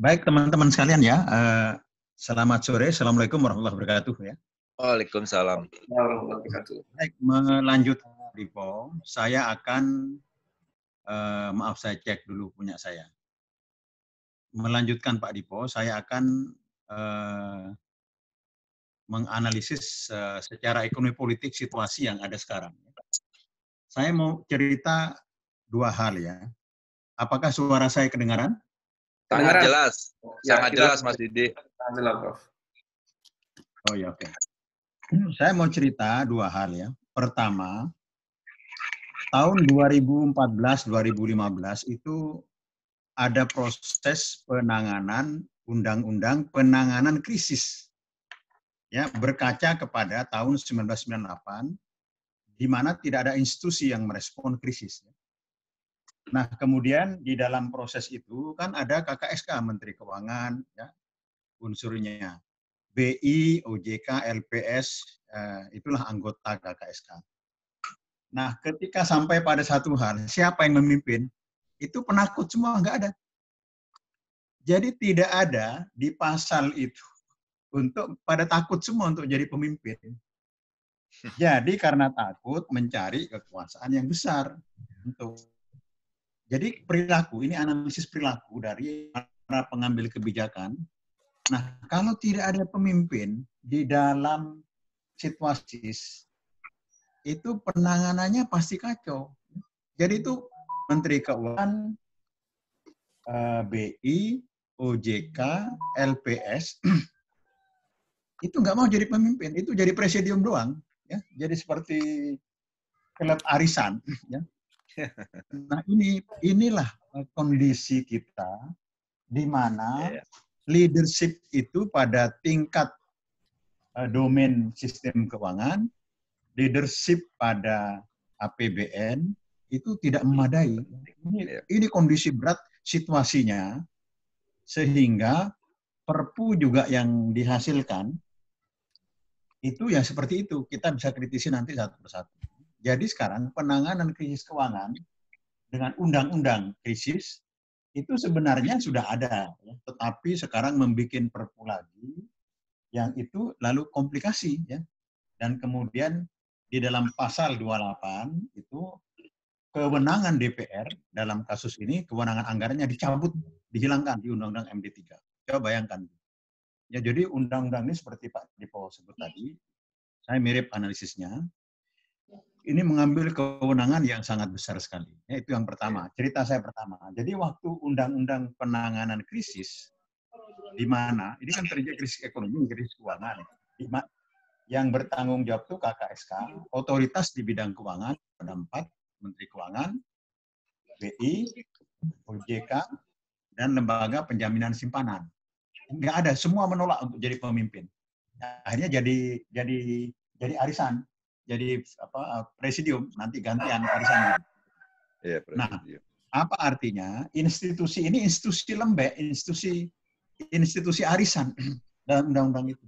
Baik, teman-teman sekalian ya. Selamat sore. Assalamualaikum warahmatullahi wabarakatuh ya. Waalaikumsalam. Warahmatullahi wabarakatuh. Baik, melanjutkan Dipo, saya akan maaf saya cek dulu punya saya. Melanjutkan Pak Dipo, saya akan menganalisis secara ekonomi politik situasi yang ada sekarang. Saya mau cerita dua hal ya. Apakah suara saya kedengaran? Sangat jelas, sangat jelas Mas Didi. Oh ya, oke. Saya mau cerita dua hal ya. Pertama, tahun 2014-2015 itu ada proses penanganan undang-undang penanganan krisis. Ya, berkaca kepada tahun 1998 di mana tidak ada institusi yang merespon krisis. Nah, kemudian di dalam proses itu kan ada KKSK, Menteri Keuangan, ya, unsurnya. BI, OJK, LPS, itulah anggota KKSK. Nah, ketika sampai pada satu hal, siapa yang memimpin? Itu penakut semua, nggak ada. Jadi tidak ada di pasal itu untuk pada takut semua untuk jadi pemimpin. Jadi karena takut mencari kekuasaan yang besar. Jadi perilaku, ini analisis perilaku dari para pengambil kebijakan. Nah, kalau tidak ada pemimpin di dalam situasi itu penanganannya pasti kacau. Jadi itu Menteri Keuangan, BI, OJK, LPS, itu nggak mau jadi pemimpin, itu jadi presidium doang. Ya, jadi seperti klub arisan. Ya. Nah inilah kondisi kita di mana leadership itu pada tingkat domain sistem keuangan, leadership pada APBN itu tidak memadai. Ini kondisi berat situasinya, sehingga Perpu juga yang dihasilkan itu ya seperti itu. Kita bisa kritisi nanti satu persatu. Jadi sekarang penanganan krisis keuangan dengan undang-undang krisis itu sebenarnya sudah ada, ya. Tetapi sekarang membuat Perpu lagi yang itu lalu komplikasi, ya. Dan kemudian di dalam pasal 28 itu kewenangan DPR dalam kasus ini, kewenangan anggarannya dicabut, dihilangkan di Undang-Undang MD3. Coba bayangkan. Ya, jadi undang-undang ini seperti Pak Dipo sebut tadi, saya mirip analisisnya. Ini mengambil kewenangan yang sangat besar sekali. Ya, itu yang pertama, cerita saya pertama. Jadi waktu undang-undang penanganan krisis, di mana, ini kan terjadi krisis ekonomi, krisis keuangan. Yang bertanggung jawab itu KKSK, otoritas di bidang keuangan, ada 4, Menteri Keuangan, BI, OJK, dan Lembaga Penjaminan Simpanan. Nggak ada, semua menolak untuk jadi pemimpin. Akhirnya jadi arisan, jadi presidium, nanti gantian arisan. Ya, nah, apa artinya? Institusi ini institusi lembek, institusi arisan dalam undang-undang itu.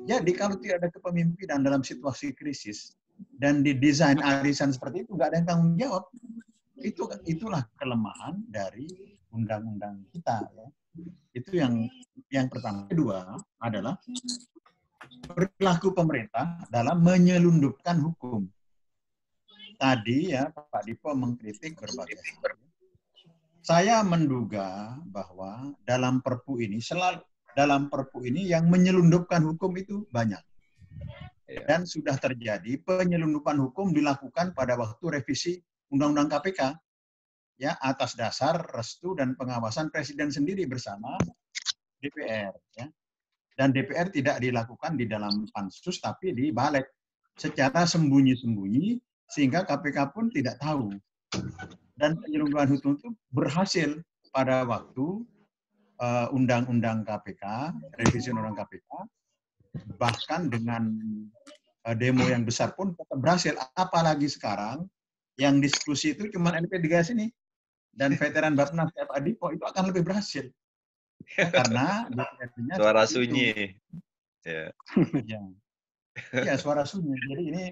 Jadi kalau tidak ada kepemimpinan dalam situasi krisis dan didesain arisan seperti itu, nggak ada yang tanggung jawab. Itulah kelemahan dari undang-undang kita. Ya. Itu yang pertama. Kedua adalah perilaku pemerintah dalam menyelundupkan hukum. Tadi ya Pak Dipo mengkritik berbagai hal. Saya menduga bahwa dalam Perpu ini yang menyelundupkan hukum itu banyak. Dan sudah terjadi penyelundupan hukum dilakukan pada waktu revisi Undang-Undang KPK. Ya, atas dasar restu dan pengawasan Presiden sendiri bersama DPR. Ya. Dan DPR tidak dilakukan di dalam pansus, tapi di balik secara sembunyi-sembunyi, sehingga KPK pun tidak tahu. Dan penyelundupan hukum itu berhasil pada waktu Undang-Undang KPK, revisi Undang-Undang KPK, bahkan dengan demo yang besar pun tetap berhasil. Apalagi sekarang, yang diskusi itu cuma LP3 sini. Dan veteran Bappenas Pak Dipo itu akan lebih berhasil. Karena suara sunyi. Ya. Ya, suara sunyi. Jadi ini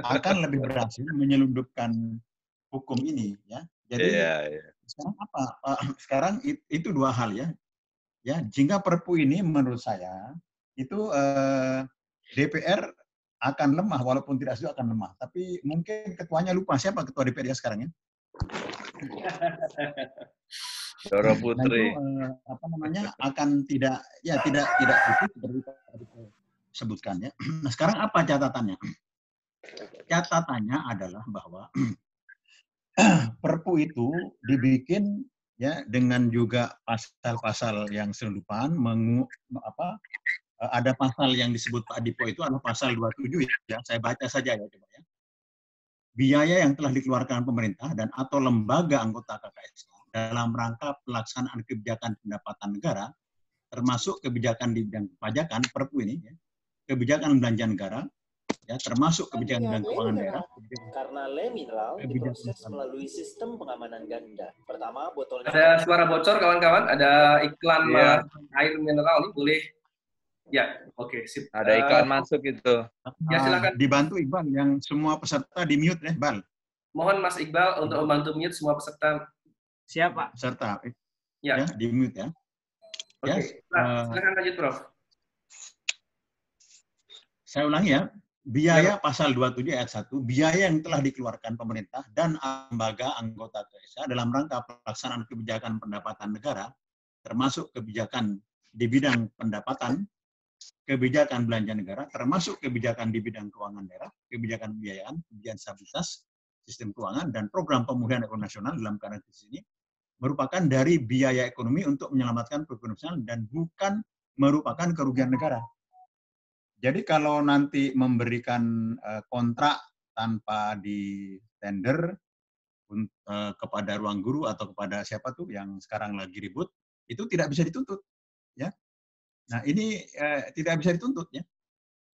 akan lebih berhasil menyelundupkan hukum ini. Ya. Jadi sekarang apa? Sekarang itu dua hal ya. Ya, jika Perpu ini menurut saya itu DPR akan lemah, walaupun tidak setuju akan lemah. Tapi mungkin ketuanya lupa siapa ketua DPR sekarang ya. Doro Putri. Itu, akan tidak seperti sebutkan ya. Nah, sekarang apa catatannya? Catatannya adalah bahwa Perpu itu dibikin ya dengan juga pasal-pasal yang selundupan, ada pasal yang disebut Pak Dipo itu adalah pasal 27 ya. Saya baca saja ya coba ya. Biaya yang telah dikeluarkan pemerintah dan atau lembaga anggota KKSK dalam rangka pelaksanaan kebijakan pendapatan negara, termasuk kebijakan di bidang pajakan, Perpu ini, ya, kebijakan belanja negara, ya, termasuk kebijakan bidang keuangan daerah. Karena le mineral diproses melalui sistem pengamanan ganda. Pertama, botolnya. Ada suara bocor kawan-kawan, ada iklan air mineral nih, boleh. Ya, oke, sip. Ada iklan masuk itu. Ya, silakan. Dibantu Iqbal, yang semua peserta di mute ya, Bal. Mohon Mas Iqbal untuk membantu mute semua peserta. Siapa? Peserta. Ya, di mute ya. Oke, silakan lanjut Prof. Saya ulangi ya, biaya pasal 27 ayat 1, biaya yang telah dikeluarkan pemerintah dan lembaga anggota KSK dalam rangka pelaksanaan kebijakan pendapatan negara, termasuk kebijakan di bidang pendapatan, kebijakan belanja negara, termasuk kebijakan di bidang keuangan daerah, kebijakan pembiayaan, kebijakan stabilitas sistem keuangan, dan program pemulihan ekonomi nasional dalam keadaan krisis ini, merupakan dari biaya ekonomi untuk menyelamatkan perekonomian nasional dan bukan merupakan kerugian negara. Jadi kalau nanti memberikan kontrak tanpa di tender kepada ruang guru atau kepada siapa tuh yang sekarang lagi ribut, itu tidak bisa dituntut, ya. Nah ini tidak bisa dituntut, ya.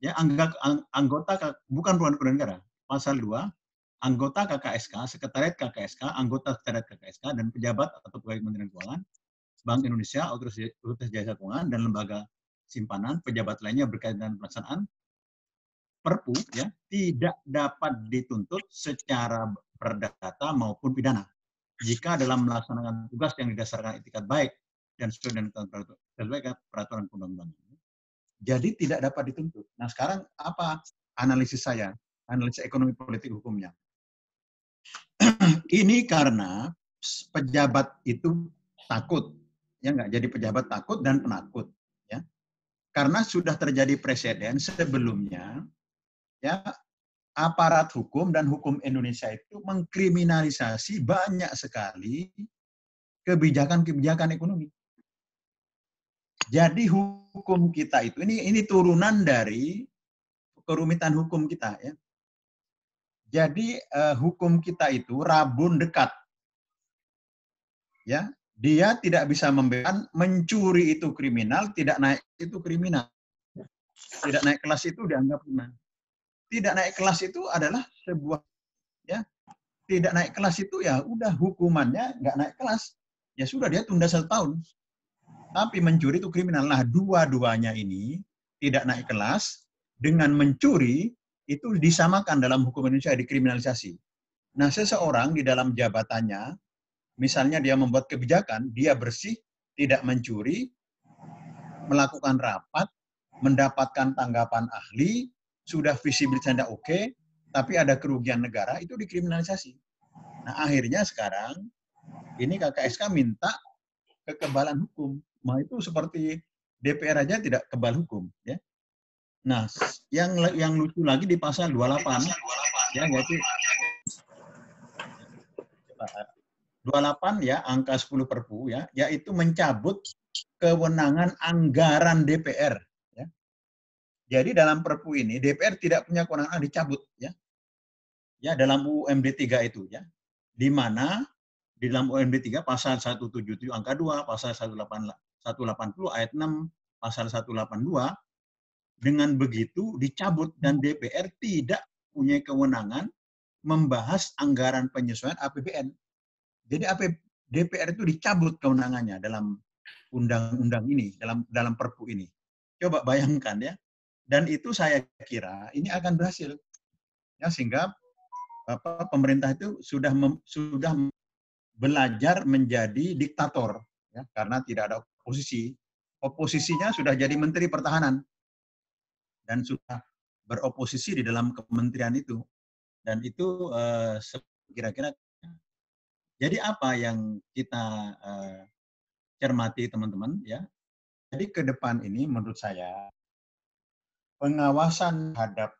Ya, anggota bukan kerugian negara. Pasal 2, anggota KKSK, sekretariat KKSK, anggota sekretariat KKSK, dan pejabat atau pegawai Kementerian Keuangan, Bank Indonesia, Otoritas Jasa Keuangan, dan lembaga simpanan, pejabat lainnya berkaitan dengan pelaksanaan Perpu, ya, tidak dapat dituntut secara perdata maupun pidana jika dalam melaksanakan tugas yang didasarkan etikat baik dan sesuai dengan peraturan undang-undangan. Jadi tidak dapat dituntut. Nah sekarang apa analisis saya? Analisis ekonomi politik hukumnya. Ini karena pejabat itu takut, ya nggak, jadi pejabat takut dan penakut, ya. Karena sudah terjadi presiden sebelumnya, ya, aparat hukum dan hukum Indonesia itu mengkriminalisasi banyak sekali kebijakan-kebijakan ekonomi. Jadi hukum kita itu ini turunan dari kerumitan hukum kita, ya. Jadi hukum kita itu rabun dekat, ya. Dia tidak bisa membedakan mencuri itu kriminal, tidak naik itu kriminal, tidak naik kelas itu dianggap kriminal. Tidak naik kelas itu adalah sebuah, ya, tidak naik kelas itu ya udah hukumannya nggak naik kelas, ya sudah dia tunda 1 tahun. Tapi mencuri itu kriminal. Nah, dua-duanya ini tidak naik kelas dengan mencuri itu disamakan dalam hukum Indonesia, dikriminalisasi. Nah, seseorang di dalam jabatannya, misalnya dia membuat kebijakan, dia bersih, tidak mencuri, melakukan rapat, mendapatkan tanggapan ahli, sudah visibilitasnya oke, tapi ada kerugian negara, itu dikriminalisasi. Nah, akhirnya sekarang ini KKSK minta kekebalan hukum. Nah, itu seperti DPR aja tidak kebal hukum, ya. Nah, yang lucu lagi di pasal 28, ya, yaitu 28 ya, angka 10 Perpu, ya, yaitu mencabut kewenangan anggaran DPR, ya. Jadi dalam Perpu ini DPR tidak punya kewenangan, dicabut, ya. Ya, dalam UMD 3 itu, ya. Di mana di dalam UMD 3 pasal 177 angka 2, pasal 180 ayat 6, pasal 182, dengan begitu dicabut dan DPR tidak punya kewenangan membahas anggaran penyesuaian APBN. Jadi DPR itu dicabut kewenangannya dalam undang-undang ini, dalam Perpu ini. Coba bayangkan, ya. Dan itu saya kira ini akan berhasil, ya, sehingga pemerintah itu sudah belajar menjadi diktator, ya, karena tidak ada oposisi. Oposisinya sudah jadi Menteri Pertahanan dan sudah beroposisi di dalam kementerian itu. Dan itu kira-kira. Jadi apa yang kita cermati, teman-teman, ya. Jadi ke depan ini menurut saya pengawasan terhadap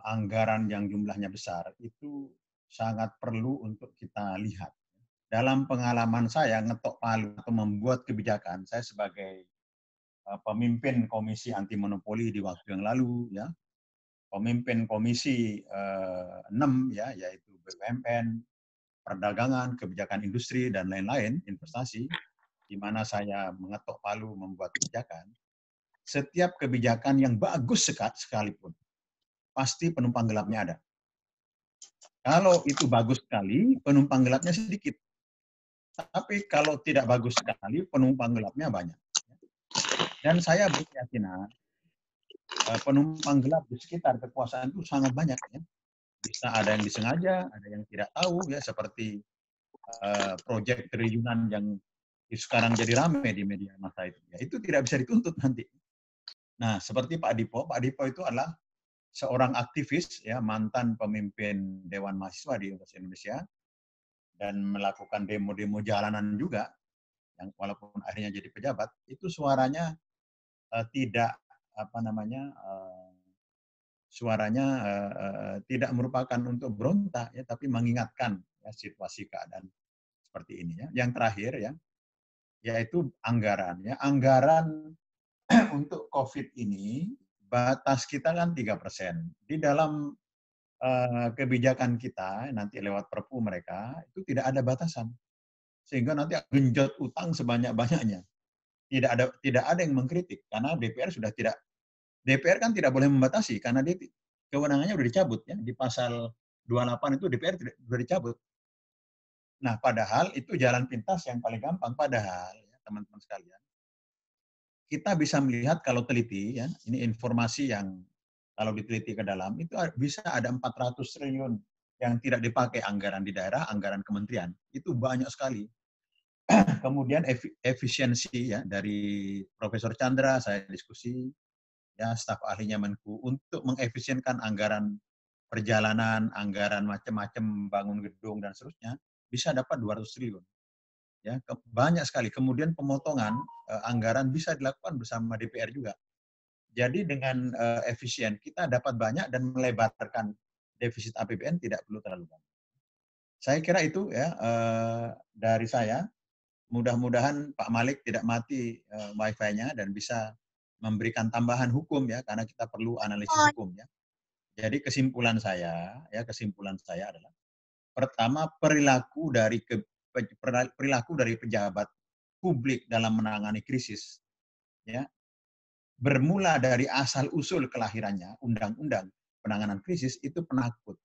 anggaran yang jumlahnya besar itu sangat perlu untuk kita lihat. Dalam pengalaman saya ngetok palu atau membuat kebijakan, saya sebagai pemimpin Komisi Anti Monopoli di waktu yang lalu, ya, pemimpin Komisi 6, ya, yaitu BUMN, perdagangan, kebijakan industri, dan lain-lain, investasi, di mana saya mengetok palu membuat kebijakan. Setiap kebijakan yang bagus sekalipun, pasti penumpang gelapnya ada. Kalau itu bagus sekali, penumpang gelapnya sedikit. Tapi kalau tidak bagus sekali, penumpang gelapnya banyak. Dan saya berkeyakinan penumpang gelap di sekitar kekuasaan itu sangat banyak, ya. Bisa ada yang disengaja, ada yang tidak tahu, ya, seperti proyek triliunan yang sekarang jadi ramai di media massa itu. Ya, itu tidak bisa dituntut nanti. Nah, seperti Pak Dipo itu adalah seorang aktivis, ya, mantan pemimpin Dewan Mahasiswa di Universitas Indonesia, dan melakukan demo-demo jalanan juga, yang walaupun akhirnya jadi pejabat, itu suaranya tidak tidak merupakan untuk berontak, ya, tapi mengingatkan, ya, situasi keadaan seperti ini, ya. Yang terakhir, ya, yaitu anggaran, ya. Anggaran untuk COVID ini batas kita kan 3%. Di dalam kebijakan kita nanti lewat Perpu mereka itu tidak ada batasan, sehingga nanti genjot utang sebanyak-banyaknya. Tidak ada yang mengkritik karena DPR kan tidak boleh membatasi karena dia kewenangannya sudah dicabut, ya, di pasal 28 itu DPR sudah dicabut. Nah, padahal itu jalan pintas yang paling gampang. Padahal, ya, teman-teman sekalian, kita bisa melihat kalau teliti, ya, ini informasi yang kalau diteliti ke dalam itu bisa ada 400 triliun yang tidak dipakai anggaran di daerah, anggaran kementerian. Itu banyak sekali. Kemudian efisiensi, ya, dari Profesor Chandra saya diskusi, ya, staf ahlinya Menku untuk mengefisienkan anggaran perjalanan, anggaran macam-macam bangun gedung dan seterusnya bisa dapat 200 triliun. Ya, banyak sekali. Kemudian pemotongan anggaran bisa dilakukan bersama DPR juga. Jadi dengan efisien kita dapat banyak dan melebarkan defisit APBN tidak perlu terlalu banyak. Saya kira itu, ya, dari saya. Mudah-mudahan Pak Malik tidak mati wifi-nya dan bisa memberikan tambahan hukum, ya, karena kita perlu analisis hukum, ya. Jadi kesimpulan saya adalah pertama perilaku dari pejabat publik dalam menangani krisis, ya, bermula dari asal-usul kelahirannya, undang-undang penanganan krisis itu penakut.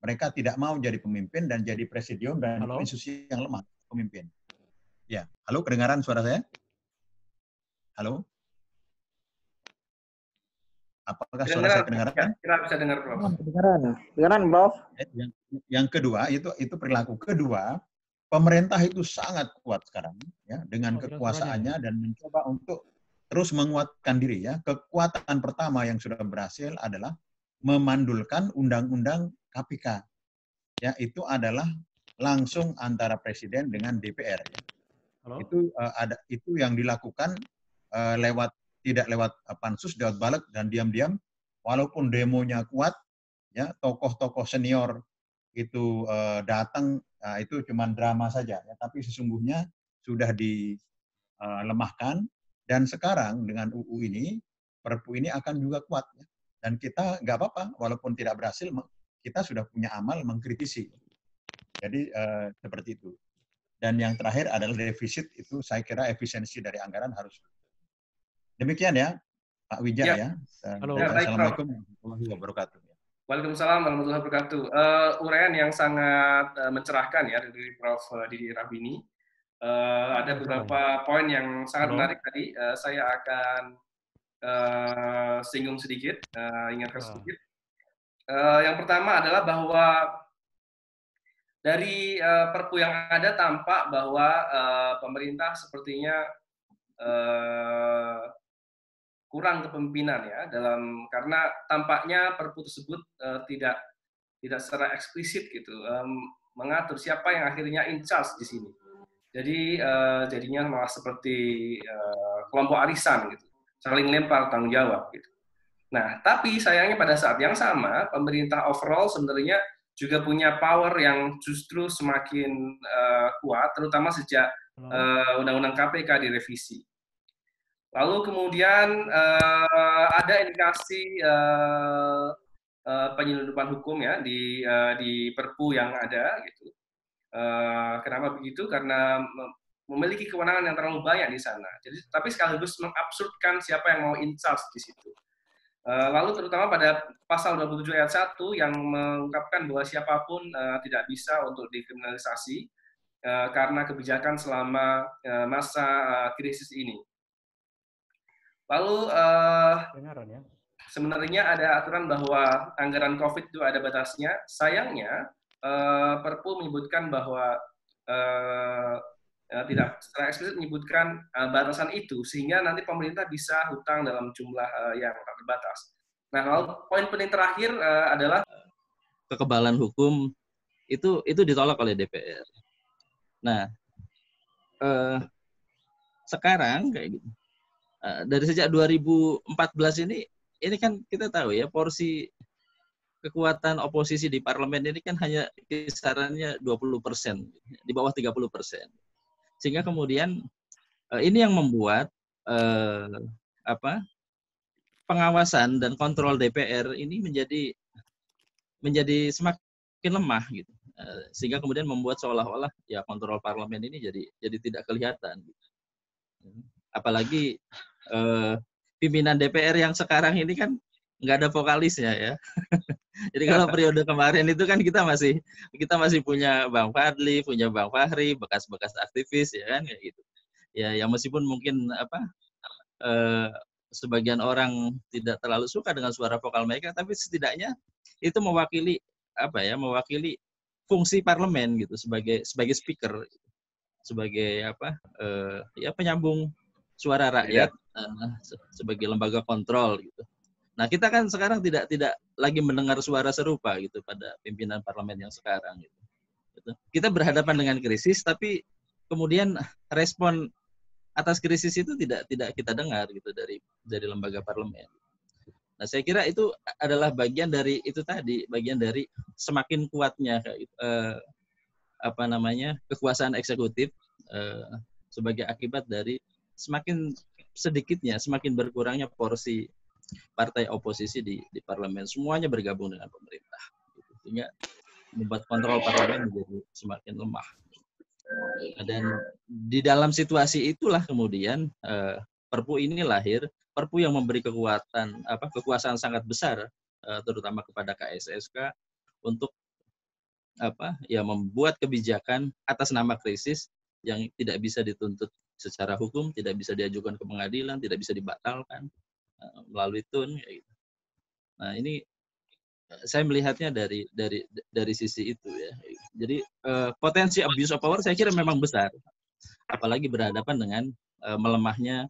Mereka tidak mau jadi pemimpin dan jadi presidium dan institusi yang lemah pemimpin. Ya, halo, kedengaran suara saya? Halo? Apakah suara saya kedengaran? Ya, kita bisa dengar, Prof. Kedengaran, Prof. Yang kedua itu perilaku. Kedua, pemerintah itu sangat kuat sekarang, ya, dengan kekuasaannya dan mencoba untuk terus menguatkan diri, ya. Kekuatan pertama yang sudah berhasil adalah memandulkan undang-undang KPK. Ya, itu adalah langsung antara presiden dengan DPR, ya. Itu yang dilakukan tidak lewat pansus, lewat balik dan diam-diam, walaupun demonya kuat, ya, tokoh-tokoh senior itu datang, itu cuma drama saja, ya, tapi sesungguhnya sudah dilemahkan. Dan sekarang dengan UU ini, Perpu ini akan juga kuat, ya. Dan kita nggak apa-apa, walaupun tidak berhasil, kita sudah punya amal mengkritisi. Jadi seperti itu. Dan yang terakhir adalah defisit, itu saya kira efisiensi dari anggaran harus. Demikian, ya, Pak Wijaya, ya. Halo. Ya, Assalamualaikum warahmatullahi wabarakatuh. Waalaikumsalam warahmatullahi wabarakatuh. Uraian yang sangat mencerahkan, ya, dari Prof. Didi Rahbini. Ada beberapa poin yang sangat menarik tadi. Saya akan singgung sedikit, ingatkan sedikit. Yang pertama adalah bahwa dari Perpu yang ada tampak bahwa pemerintah sepertinya kurang kepemimpinan, ya, karena tampaknya Perpu tersebut tidak secara eksplisit gitu mengatur siapa yang akhirnya in charge di sini. Jadi jadinya malah seperti kelompok arisan gitu, saling lempar tanggung jawab gitu. Nah, tapi sayangnya pada saat yang sama pemerintah overall sebenarnya juga punya power yang justru semakin kuat, terutama sejak Undang-Undang KPK direvisi. Lalu kemudian ada indikasi penyelundupan hukum, ya, di Perpu yang ada gitu. Kenapa begitu? Karena memiliki kewenangan yang terlalu banyak di sana. Jadi, tapi sekaligus mengabsurdkan siapa yang mau in charge di situ. Lalu terutama pada pasal 27 ayat 1 yang mengungkapkan bahwa siapapun tidak bisa untuk dikriminalisasi karena kebijakan selama masa krisis ini. Lalu sebenarnya ada aturan bahwa anggaran COVID itu ada batasnya. Sayangnya Perpu menyebutkan bahwa tidak secara eksplisit menyebutkan batasan itu, sehingga nanti pemerintah bisa hutang dalam jumlah yang tak terbatas. Nah, lalu poin penting terakhir adalah kekebalan hukum itu ditolak oleh DPR. Nah, sekarang kayak gitu. Dari sejak 2014 ini kan kita tahu ya, porsi kekuatan oposisi di parlemen ini kan hanya kisarannya 20%, di bawah 30%. Sehingga kemudian ini yang membuat pengawasan dan kontrol DPR ini menjadi semakin lemah gitu. Sehingga kemudian membuat seolah-olah ya kontrol parlemen ini jadi tidak kelihatan. Apalagi pimpinan DPR yang sekarang ini kan nggak ada vokalisnya ya. Jadi kalau periode kemarin itu kan kita masih punya Bang Fadli, punya Bang Fahri, bekas-bekas aktivis ya kan kayak gitu. Ya meskipun mungkin sebagian orang tidak terlalu suka dengan suara vokal mereka, tapi setidaknya itu mewakili fungsi parlemen gitu sebagai speaker, sebagai penyambung suara rakyat, sebagai lembaga kontrol gitu. Nah, kita kan sekarang tidak lagi mendengar suara serupa gitu pada pimpinan parlemen yang sekarang gitu. Kita berhadapan dengan krisis, tapi kemudian respon atas krisis itu tidak kita dengar gitu dari lembaga parlemen. Nah, saya kira itu adalah bagian dari itu tadi, bagian dari semakin kuatnya kekuasaan eksekutif sebagai akibat dari semakin sedikitnya, semakin berkurangnya porsi partai oposisi di parlemen. Semuanya bergabung dengan pemerintah. Gitu. Sehingga membuat kontrol parlemen menjadi semakin lemah. Dan di dalam situasi itulah kemudian Perpu ini lahir, Perpu yang memberi kekuasaan sangat besar, terutama kepada KSSK untuk membuat kebijakan atas nama krisis yang tidak bisa dituntut secara hukum, tidak bisa diajukan ke pengadilan, tidak bisa dibatalkan melalui TUN. Gitu. Nah, ini saya melihatnya dari sisi itu ya. Jadi potensi abuse of power saya kira memang besar, apalagi berhadapan dengan melemahnya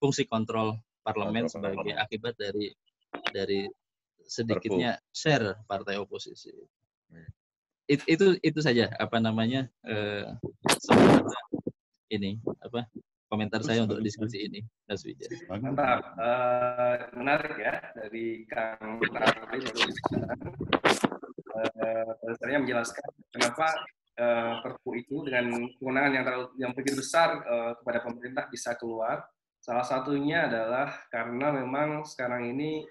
fungsi kontrol parlemen sebagai akibat dari sedikitnya share partai oposisi. Itu saja komentar saya untuk diskusi ini, Mas Wijaya. Mantap, menarik ya dari Kang Tarli. Saya menjelaskan kenapa Perpu itu dengan kewenangan yang begitu besar kepada pemerintah bisa keluar. Salah satunya adalah karena memang sekarang ini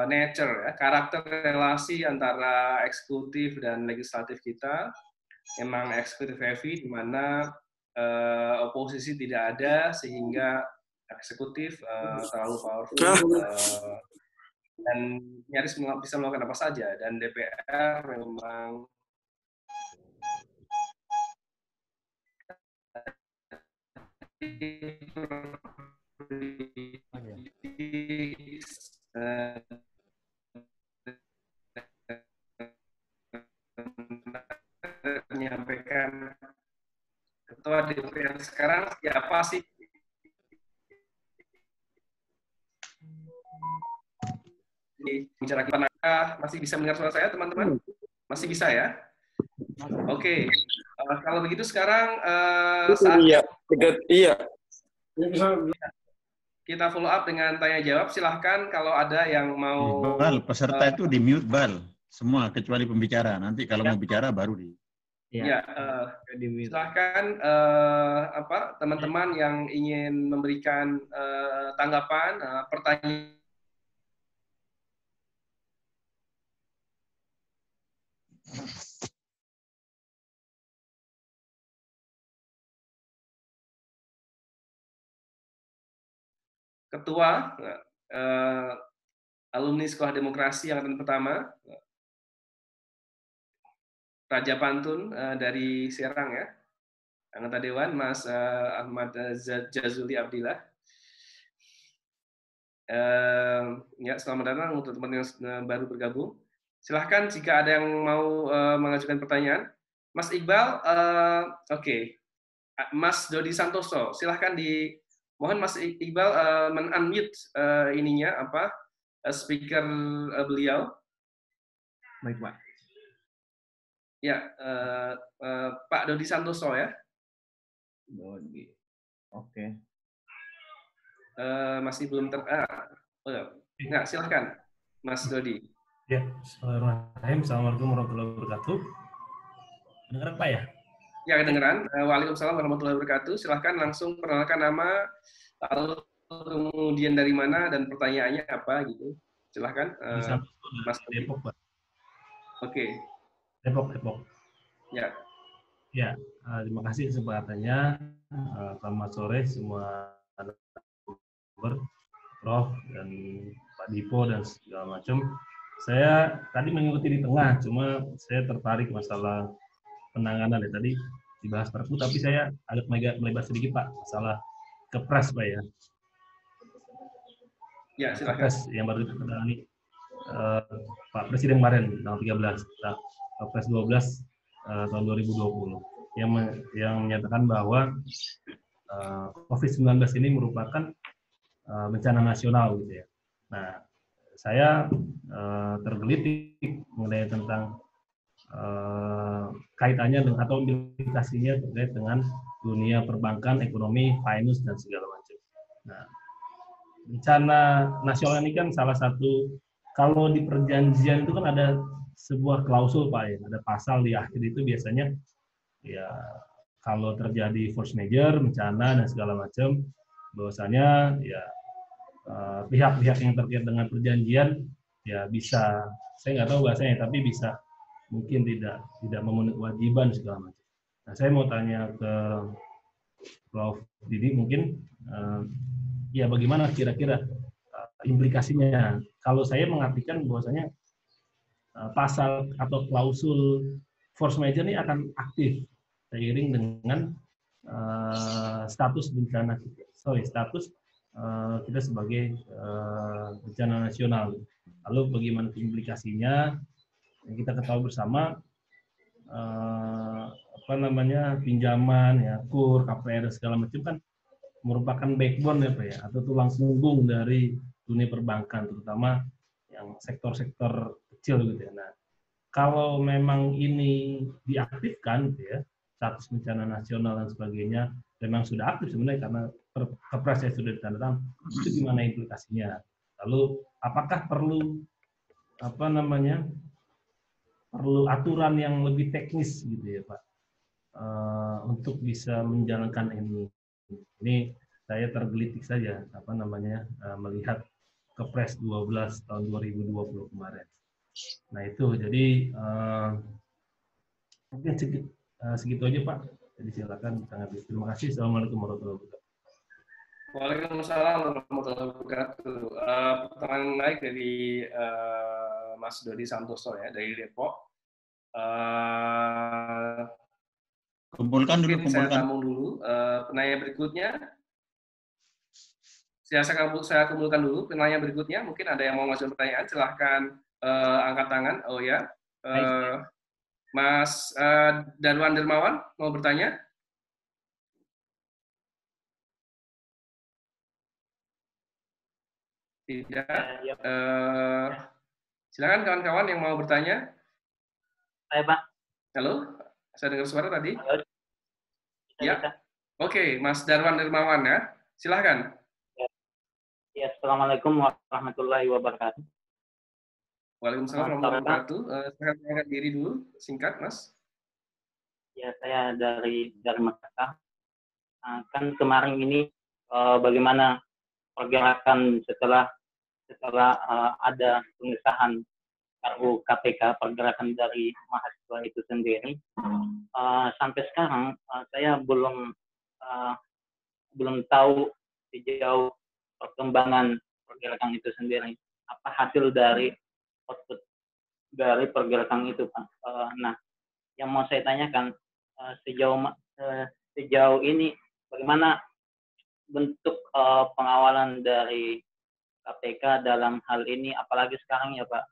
nature ya, karakter relasi antara eksekutif dan legislatif kita memang eksekutif heavy, di mana oposisi tidak ada sehingga eksekutif terlalu powerful dan nyaris bisa melakukan apa saja, dan DPR memang menyampaikan ketua DPR sekarang siapa sih? Bicara kita masih bisa mendengar suara saya, teman-teman? Masih bisa ya? Oke. Kalau begitu sekarang iya. Kita follow up dengan tanya jawab. Silahkan kalau ada yang mau. Bal, peserta itu di mute Bal, semua kecuali pembicara. Nanti kalau mau bicara baru di. Ya, silahkan teman-teman yang ingin memberikan tanggapan, pertanyaan. Ketua alumni Sekolah Demokrasi Angkatan Pertama, Raja Pantun dari Serang ya, anggota Dewan, Mas Ahmad Jazuli Abdillah. Ya, selamat datang untuk teman-teman yang baru bergabung. Silahkan jika ada yang mau mengajukan pertanyaan. Mas Iqbal, oke. Mas Dodi Santoso, silahkan Mohon Mas Iqbal men-unmute ininya speaker beliau. Baik, Pak. Ya, Pak Dodi Santoso ya. Dodi. Oke. Masih belum enggak, silahkan Mas Dodi. Ya, Bismillahirrahmanirrahim. Assalamualaikum warahmatullahi wabarakatuh. Dengar Pak ya? Ya, kedengeran. Waalaikumsalam warahmatullahi wabarakatuh. Silahkan langsung perkenalkan nama, lalu kemudian dari mana dan pertanyaannya apa gitu. Silahkan. Mas Depok, Pak. Oke. Depok. Ya. Ya, terima kasih kesempatannya. Selamat sore semua Prof dan Pak Dipo dan segala macam. Saya tadi mengikuti di tengah, cuma saya tertarik masalah penanganan ya tadi dibahas Perpu, tapi saya agak melebar sedikit Pak masalah Kepres Pak ya. Ya, silakan. Kepres yang baru ditangani Pak Presiden kemarin tanggal 13, Kepres 12 tahun 2020 yang menyatakan bahwa COVID-19 ini merupakan bencana nasional gitu ya. Nah, saya tergelitik mengenai tentang kaitannya dengan atau implikasinya terkait dengan dunia perbankan, ekonomi, finance dan segala macam. Nah, bencana nasional ini kan salah satu, kalau di perjanjian itu kan ada sebuah klausul Pak ya, ada pasal di akhir itu biasanya ya kalau terjadi force majeure, bencana dan segala macam, bahwasanya ya pihak-pihak yang terkait dengan perjanjian ya bisa, saya nggak tahu bahasanya, tapi bisa mungkin tidak memenuhi kewajiban segala macam. Nah, saya mau tanya ke Prof. Didi mungkin ya bagaimana kira-kira implikasinya. Kalau saya mengartikan bahwasanya pasal atau klausul force majeure ini akan aktif seiring dengan status bencana status kita sebagai bencana nasional. Lalu bagaimana implikasinya? Yang kita ketahui bersama pinjaman ya, KUR, KPR dan segala macam kan merupakan backbone ya Pak ya, atau tulang punggung dari dunia perbankan, terutama yang sektor-sektor kecil gitu ya. Nah, kalau memang ini diaktifkan gitu ya, status bencana nasional dan sebagainya memang sudah aktif sebenarnya karena Kepres yang sudah ditandatangani, itu gimana implikasinya? Lalu apakah perlu perlu aturan yang lebih teknis gitu ya Pak untuk bisa menjalankan ini. Ini saya tergelitik saja melihat Kepres 12 tahun 2020 kemarin. Nah itu jadi mungkin segitu aja Pak. Jadi silakan sangat terima kasih. Assalamualaikum warahmatullahi wabarakatuh. Waalaikumsalam warahmatullahi wabarakatuh. Pertanyaan naik dari Mas Dodi Santoso ya dari Depok. Kumpulkan dulu. Saya sambung dulu. Penanya berikutnya. Saya kumpulkan dulu penanya berikutnya. Mungkin ada yang mau mengajukan pertanyaan. Silahkan angkat tangan. Oh ya. Mas Darwan Dermawan mau bertanya? Tidak. Silakan kawan-kawan yang mau bertanya. Saya Pak. Halo, saya dengar suara tadi. Halo. Ya. Oke, Mas Darwan Dermawan ya. Silakan. Ya, Assalamualaikum warahmatullahi wabarakatuh. Waalaikumsalam warahmatullahi wabarakatuh. Saya angkat diri dulu, singkat, Mas. Ya, saya dari Makassar. Kan kemarin ini bagaimana pergerakan setelah ada pengesahan RUU KPK, pergerakan dari mahasiswa itu sendiri. Sampai sekarang saya belum tahu sejauh perkembangan pergerakan itu sendiri. Apa hasil dari output dari pergerakan itu, Pak? Nah, yang mau saya tanyakan sejauh ini bagaimana bentuk pengawalan dari KPK dalam hal ini, apalagi sekarang ya Pak,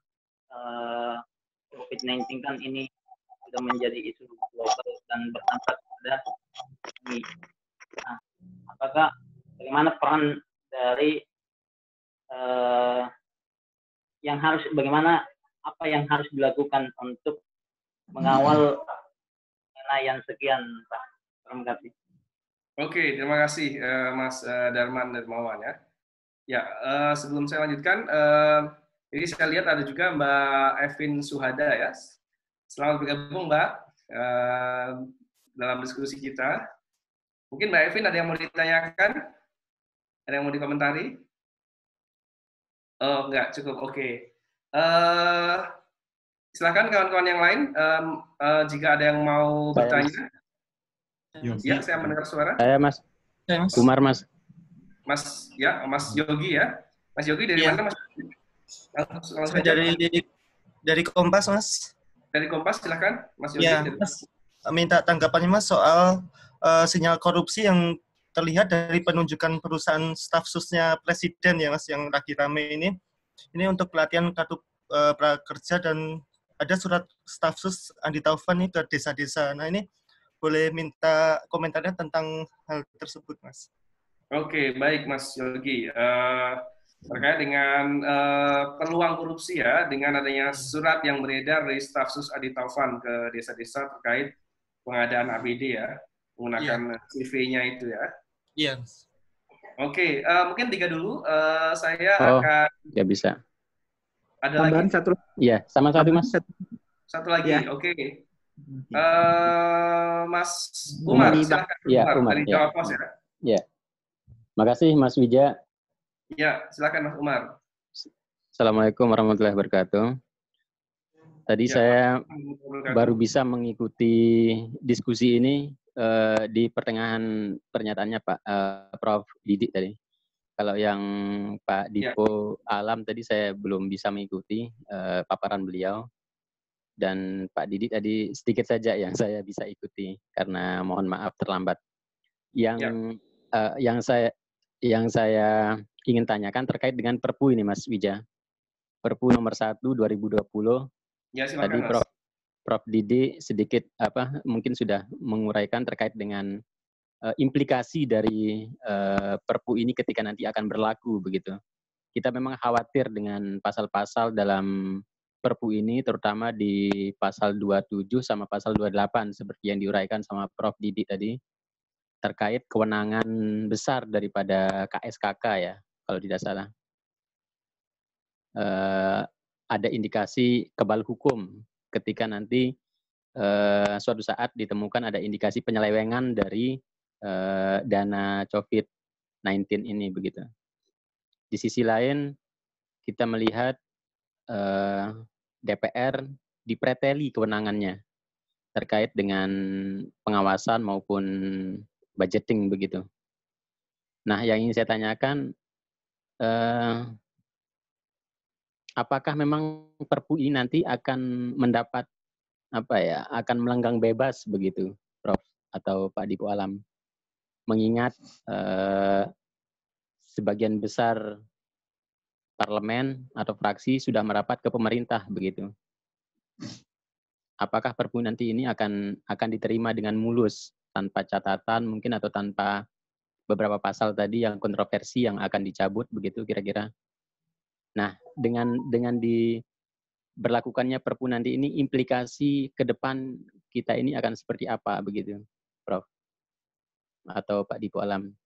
COVID-19 kan ini sudah menjadi isu global dan berdampak pada ini. Nah, apakah bagaimana peran dari bagaimana apa yang harus dilakukan untuk mengawal dana yang sekian, Pak. Terima kasih. Oke, terima kasih Mas Darman Darmawan ya. Ya, sebelum saya lanjutkan, ini saya lihat ada juga Mbak Evin Suhada ya. Selamat bergabung Mbak dalam diskusi kita. Mungkin Mbak Evin ada yang mau ditanyakan? Ada yang mau dikomentari? Oh, enggak, cukup. Oke. Silakan kawan-kawan yang lain, jika ada yang mau bertanya. Ya, saya mendengar suara. Saya Mas. Umar Mas. Mas Yogi ya. Mas Yogi dari mana Mas? Dari Kompas Mas. Dari Kompas silakan Mas Yogi. Ya, Mas minta tanggapannya Mas soal sinyal korupsi yang terlihat dari penunjukan perusahaan staf susnya Presiden ya Mas yang lagi rame ini. Ini untuk pelatihan kartu prakerja dan ada surat staf sus Andi Taufan ini ke desa-desa. Nah ini boleh minta komentarnya tentang hal tersebut Mas. Oke, baik Mas Yogi. Terkait dengan peluang korupsi ya, dengan adanya surat yang beredar dari staf sus Adi Taufan ke desa-desa terkait pengadaan APD ya, menggunakan CV-nya itu ya. Iya. Oke, mungkin 3 dulu. Saya akan. Ya bisa. Ada lagi? Satu. Iya, sama satu Mas. Satu lagi, Ya. oke. Mas Umar, silakan. Ya, Umar dari ya. Jawa Pos ya. Ya. Makasih Mas Wija. Ya, silakan Mas Umar. Assalamualaikum warahmatullahi wabarakatuh. Tadi Ya, saya baru bisa mengikuti diskusi ini di pertengahan pernyataannya Pak Prof. Didik tadi. Kalau yang Pak Dipo Alam tadi saya belum bisa mengikuti paparan beliau. Dan Pak Didik tadi sedikit saja yang saya bisa ikuti karena mohon maaf terlambat. Yang saya ingin tanyakan terkait dengan Perpu ini Mas Wija. Perpu nomor 1 2020. Ya, silakan, tadi Mas. Prof Didik sedikit mungkin sudah menguraikan terkait dengan implikasi dari Perpu ini ketika nanti akan berlaku begitu. Kita memang khawatir dengan pasal-pasal dalam Perpu ini, terutama di pasal 27 sama pasal 28 seperti yang diuraikan sama Prof Didik tadi, terkait kewenangan besar daripada KSKK ya, kalau tidak salah. Ada indikasi kebal hukum ketika nanti suatu saat ditemukan ada indikasi penyelewengan dari dana COVID-19 ini begitu. Di sisi lain kita melihat DPR dipreteli kewenangannya terkait dengan pengawasan maupun budgeting begitu. Nah, yang ingin saya tanyakan, apakah memang Perpu ini nanti akan mendapat akan melenggang bebas begitu, Prof atau Pak Dipo Alam, mengingat sebagian besar parlemen atau fraksi sudah merapat ke pemerintah begitu. Apakah Perpu nanti ini akan diterima dengan mulus tanpa catatan mungkin atau tanpa beberapa pasal tadi yang kontroversi yang akan dicabut begitu kira-kira. Nah, dengan berlakukannya Perpu nanti ini implikasi ke depan kita ini akan seperti apa begitu, Prof atau Pak Dipo Alam.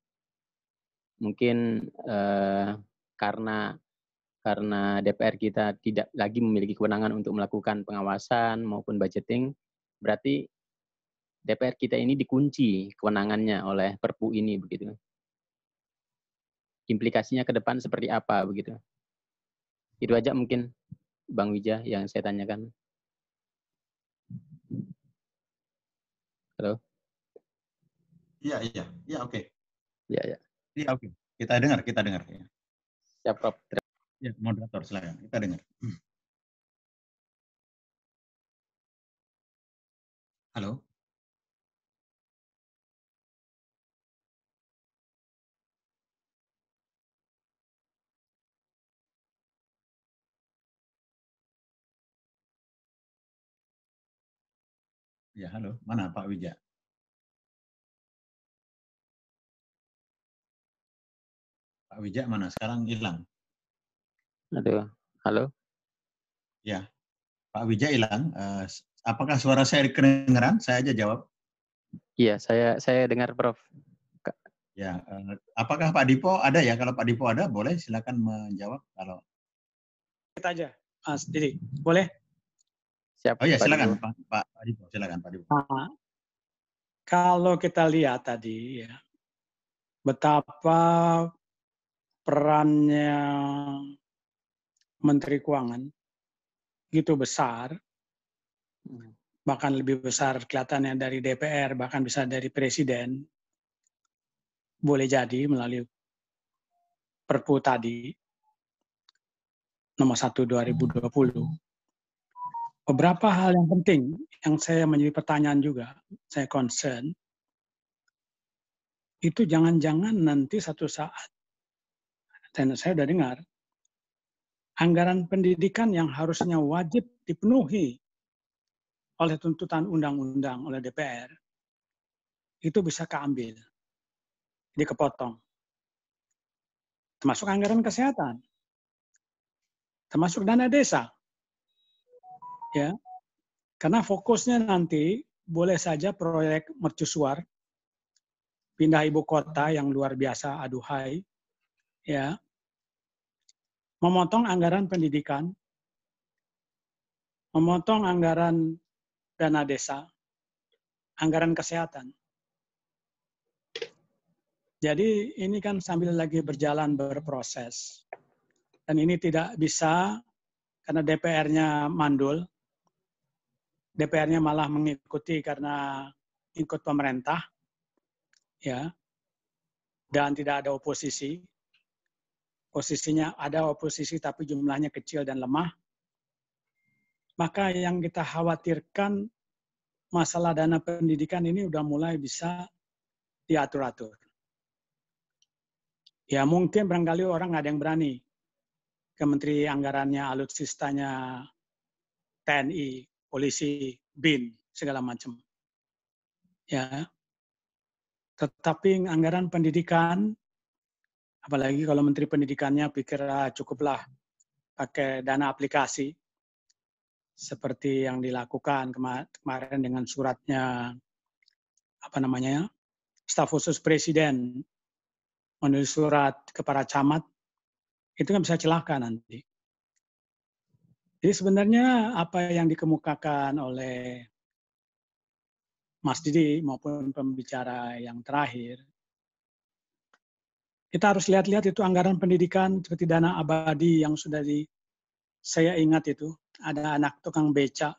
Mungkin karena DPR kita tidak lagi memiliki kewenangan untuk melakukan pengawasan maupun budgeting, berarti DPR kita ini dikunci kewenangannya oleh Perpu ini begitu. Implikasinya ke depan seperti apa begitu. Itu aja mungkin Bang Wija yang saya tanyakan. Halo. Iya, oke. Iya. Iya, oke. Kita dengar ya. Siap, Prof. Ya, moderator silakan. Kita dengar. Halo. Ya, halo. Mana Pak Wija? Pak Wijaya mana? Sekarang hilang. Aduh, halo? Ya, Pak Wijaya hilang. Apakah suara saya kedengeran? Saya aja jawab. Iya, saya dengar, Prof. Ya, apakah Pak Dipo ada ya? Kalau Pak Dipo ada, boleh silakan menjawab. Kalau Kita aja, Mas Didi, boleh? Siap. Oh ya, Pak silakan Dipo. Pak Dipo, silakan Pak Dipo. Nah, kalau kita lihat tadi ya, betapa perannya Menteri Keuangan gitu besar, bahkan lebih besar kelihatannya dari DPR, bahkan bisa dari Presiden, boleh jadi melalui Perpu tadi, nomor 1 2020. Beberapa hal yang penting yang saya menjadi pertanyaan juga, saya concern, itu jangan-jangan nanti satu saat, dan saya sudah dengar, anggaran pendidikan yang harusnya wajib dipenuhi oleh tuntutan undang-undang oleh DPR, itu bisa keambil, dikepotong. Termasuk anggaran kesehatan, termasuk dana desa. Ya, karena fokusnya nanti boleh saja proyek mercusuar, pindah ibu kota yang luar biasa, aduhai, ya, memotong anggaran pendidikan, memotong anggaran dana desa, anggaran kesehatan. Jadi ini kan sambil lagi berjalan berproses. Dan ini tidak bisa karena DPR-nya mandul, DPR-nya malah mengikuti karena ikut pemerintah, ya, dan tidak ada oposisi. Posisinya ada oposisi tapi jumlahnya kecil dan lemah. Maka yang kita khawatirkan masalah dana pendidikan ini udah mulai bisa diatur-atur. Ya mungkin barangkali orang nggak ada yang berani ke Menteri Anggarannya, alutsistanya, TNI, polisi, BIN, segala macam. Ya. Tetapi anggaran pendidikan, apalagi kalau Menteri Pendidikannya pikir cukuplah pakai dana aplikasi, seperti yang dilakukan kemarin dengan suratnya, staf khusus Presiden menulis surat ke para camat, itu kan bisa celaka nanti. Jadi sebenarnya apa yang dikemukakan oleh Mas Didi maupun pembicara yang terakhir, kita harus lihat-lihat itu anggaran pendidikan seperti dana abadi yang sudah saya ingat itu, ada anak tukang beca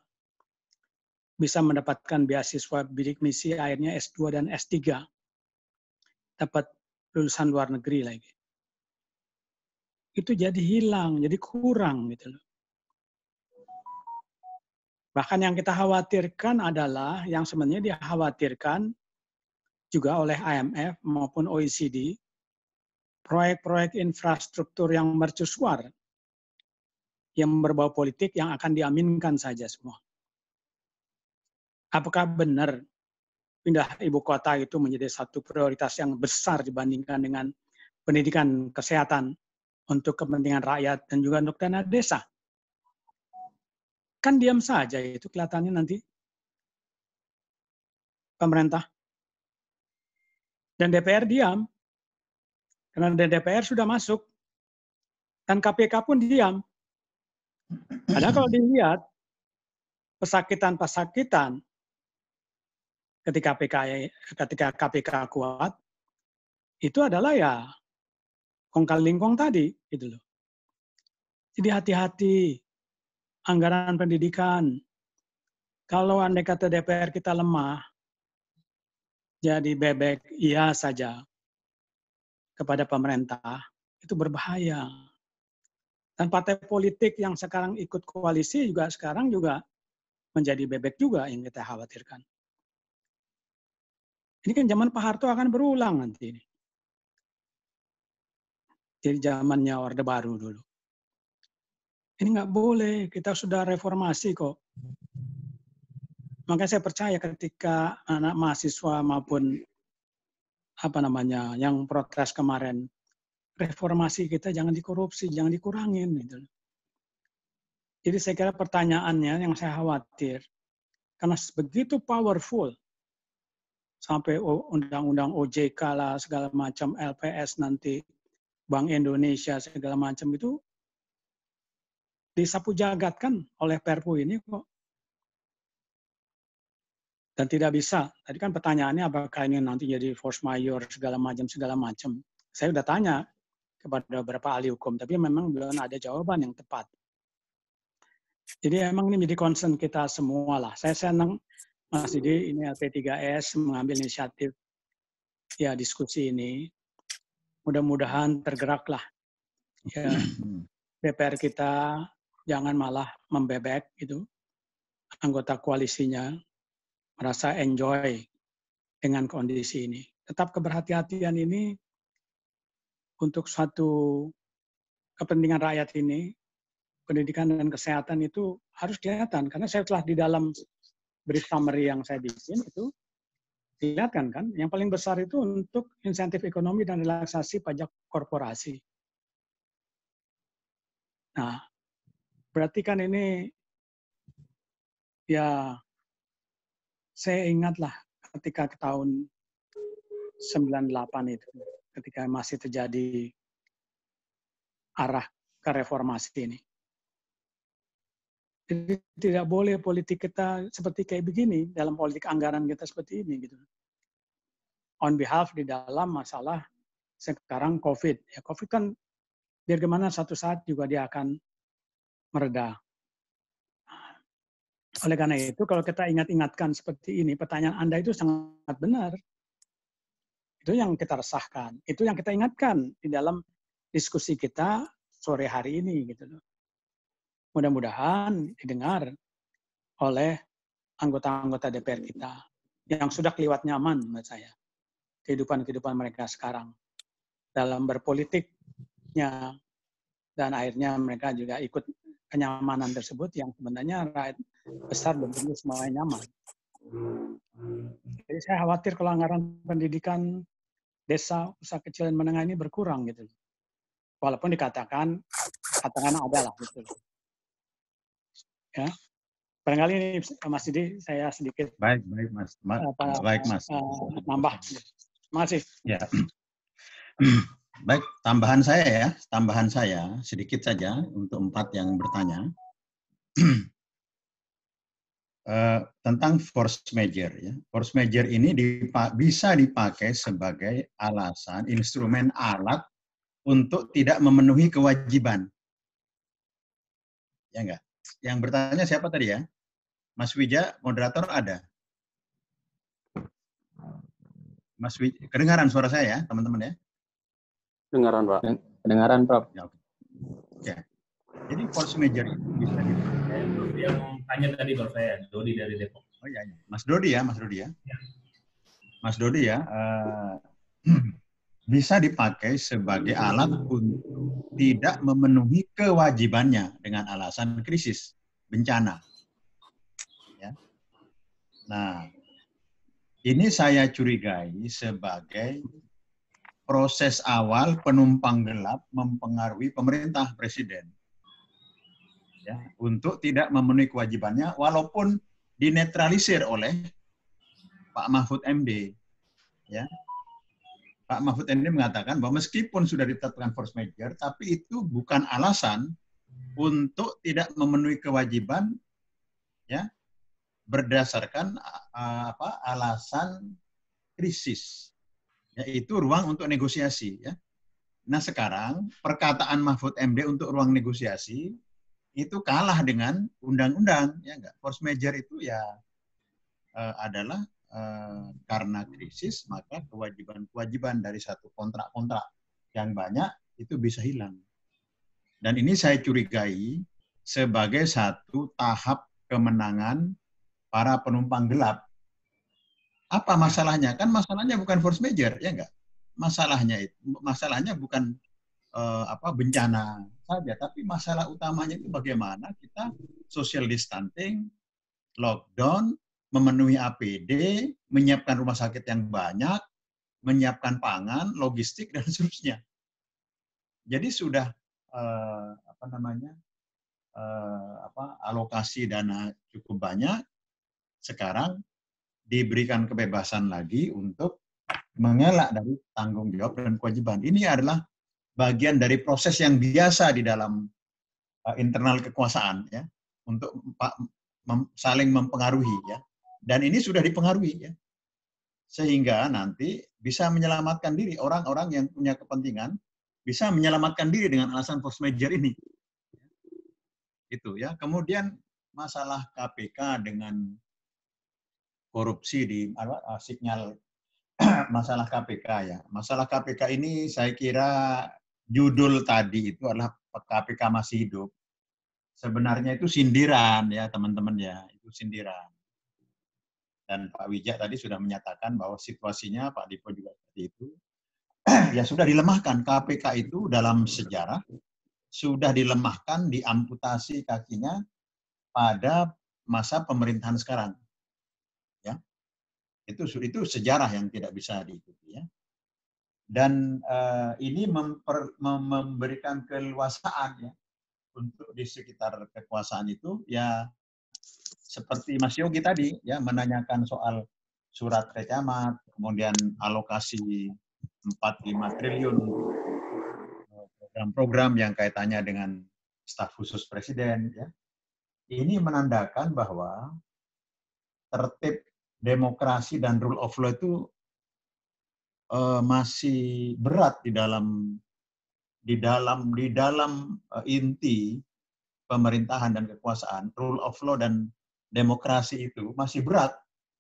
bisa mendapatkan beasiswa bidik misi akhirnya S2 dan S3. Dapat lulusan luar negeri lagi. Itu jadi hilang, jadi kurang gitu loh. Bahkan yang kita khawatirkan adalah yang sebenarnya dikhawatirkan juga oleh IMF maupun OECD, proyek-proyek infrastruktur yang mercusuar, yang berbau politik yang akan diaminkan saja semua. Apakah benar pindah ibu kota itu menjadi satu prioritas yang besar dibandingkan dengan pendidikan kesehatan untuk kepentingan rakyat dan juga untuk dana desa? Kan diam saja itu kelihatannya nanti pemerintah. Dan DPR diam. Karena DPR sudah masuk. Dan KPK pun diam. Padahal kalau dilihat, pesakitan-pesakitan ketika KPK kuat, itu adalah ya kong kali lingkong tadi. Gitu loh. Jadi hati-hati. Anggaran pendidikan. Kalau andai kata DPR kita lemah, jadi bebek iya saja kepada pemerintah, itu berbahaya. Dan partai politik yang sekarang ikut koalisi juga sekarang juga menjadi bebek juga yang kita khawatirkan. Ini kan zaman Pak Harto akan berulang nanti ini. Jadi zamannya Orde Baru dulu. Ini nggak boleh, kita sudah reformasi kok. Makanya saya percaya ketika anak mahasiswa maupun yang protes kemarin reformasi kita jangan dikorupsi, jangan dikurangin gitu. Jadi saya kira pertanyaannya yang saya khawatir, karena begitu powerful, sampai undang-undang OJK lah, segala macam, LPS nanti, Bank Indonesia, segala macam itu disapu jagat kan oleh Perpu ini kok. Dan tidak bisa. Tadi kan pertanyaannya apakah ini nanti jadi force majeure, segala macam. Saya sudah tanya kepada beberapa ahli hukum, tapi memang belum ada jawaban yang tepat. Jadi emang ini menjadi concern kita semua lah. Saya senang Mas Didi ini LP3S mengambil inisiatif ya diskusi ini. Mudah-mudahan tergeraklah ya DPR kita, jangan malah membebek gitu. Anggota koalisinya merasa enjoy dengan kondisi ini. Tetap keberhati-hatian ini untuk suatu kepentingan rakyat ini, pendidikan dan kesehatan itu harus kelihatan. Karena saya telah di dalam brief summary yang saya bikin itu dilihatkan kan, yang paling besar itu untuk insentif ekonomi dan relaksasi pajak korporasi. Nah, berarti kan ini ya saya ingatlah ketika tahun 98 itu, ketika masih terjadi arah ke reformasi ini. Jadi tidak boleh politik kita seperti kayak begini, dalam politik anggaran kita seperti ini gitu. On behalf di dalam masalah sekarang COVID. Ya, COVID kan biar gimana satu saat juga dia akan mereda. Oleh karena itu kalau kita ingat-ingatkan seperti ini, pertanyaan Anda itu sangat benar. Itu yang kita resahkan, itu yang kita ingatkan di dalam diskusi kita sore hari ini gitu loh. Mudah-mudahan didengar oleh anggota-anggota DPR kita yang sudah kelewat nyaman menurut saya kehidupan mereka sekarang dalam berpolitiknya, dan akhirnya mereka juga ikut kenyamanan tersebut yang sebenarnya rakyat besar belum tentu semuanya nyaman. Jadi saya khawatir kalau anggaran pendidikan desa, usaha kecil dan menengah ini berkurang gitu. Walaupun katakan ada lah gitu. Ya, barangkali ini Mas Didi saya sedikit baik Mas. Baik Mas. Nambah. Terima kasih. Ya. Baik, tambahan saya sedikit saja untuk 4 yang bertanya tentang force majeure. Ya. Force majeure ini bisa dipakai sebagai alasan, instrumen alat untuk tidak memenuhi kewajiban. Ya enggak? Yang bertanya siapa tadi ya? Mas Wija, moderator ada? Mas Wija, kedengaran suara saya ya, teman-teman ya? Kedengaran, Pak. Kedengaran, Prof. Ya, oke. Ya. Jadi force majeure itu bisa dipakai. Yang tanya tadi baru saya, Dodi dari Depok. Oh iya, Mas Dodi ya. Mas Dodi ya, bisa dipakai sebagai alat untuk tidak memenuhi kewajibannya dengan alasan krisis, bencana. Ya. Nah, ini saya curigai sebagai proses awal penumpang gelap mempengaruhi pemerintah presiden. Ya, untuk tidak memenuhi kewajibannya walaupun dinetralisir oleh Pak Mahfud MD. Ya. Pak Mahfud MD mengatakan bahwa meskipun sudah ditetapkan force majeure, tapi itu bukan alasan untuk tidak memenuhi kewajiban, ya, berdasarkan alasan krisis, yaitu ruang untuk negosiasi. Ya. Nah sekarang perkataan Mahfud MD untuk ruang negosiasi itu kalah dengan undang-undang, ya enggak? Force majeure itu ya adalah karena krisis, maka kewajiban dari satu kontrak-kontrak yang banyak itu bisa hilang. Dan ini saya curigai sebagai satu tahap kemenangan para penumpang gelap. Apa masalahnya? Kan masalahnya bukan force majeure, ya enggak? Masalahnya bukan bencana saja, tapi masalah utamanya itu bagaimana kita social distancing, lockdown, memenuhi APD, menyiapkan rumah sakit yang banyak, menyiapkan pangan, logistik, dan seterusnya. Jadi sudah alokasi dana cukup banyak, sekarang diberikan kebebasan lagi untuk mengelak dari tanggung jawab dan kewajiban. Ini adalah bagian dari proses yang biasa di dalam internal kekuasaan, ya, untuk saling mempengaruhi, ya. Dan ini sudah dipengaruhi, ya, sehingga nanti bisa menyelamatkan diri orang-orang yang punya kepentingan, bisa menyelamatkan diri dengan alasan force majeure ini. Itu, ya. Kemudian masalah KPK dengan korupsi di sinyal masalah KPK, ya. Masalah KPK ini saya kira judul tadi itu adalah KPK masih hidup. Sebenarnya itu sindiran, ya teman-teman, ya, itu sindiran. Dan Pak Wijak tadi sudah menyatakan bahwa situasinya, Pak Dipo juga seperti itu. Ya sudah dilemahkan. KPK itu dalam sejarah sudah dilemahkan, diamputasi kakinya pada masa pemerintahan sekarang. Ya, itu sejarah yang tidak bisa diikuti, ya. Dan ini memberikan keleluasaan, ya, untuk di sekitar kekuasaan itu, ya, seperti Mas Yogi tadi, ya, menanyakan soal surat kecamat, kemudian alokasi 4-5 triliun program-program yang kaitannya dengan staf khusus presiden, ya. Ini menandakan bahwa tertib demokrasi dan rule of law itu masih berat di dalam inti pemerintahan dan kekuasaan. Rule of law dan demokrasi itu masih berat.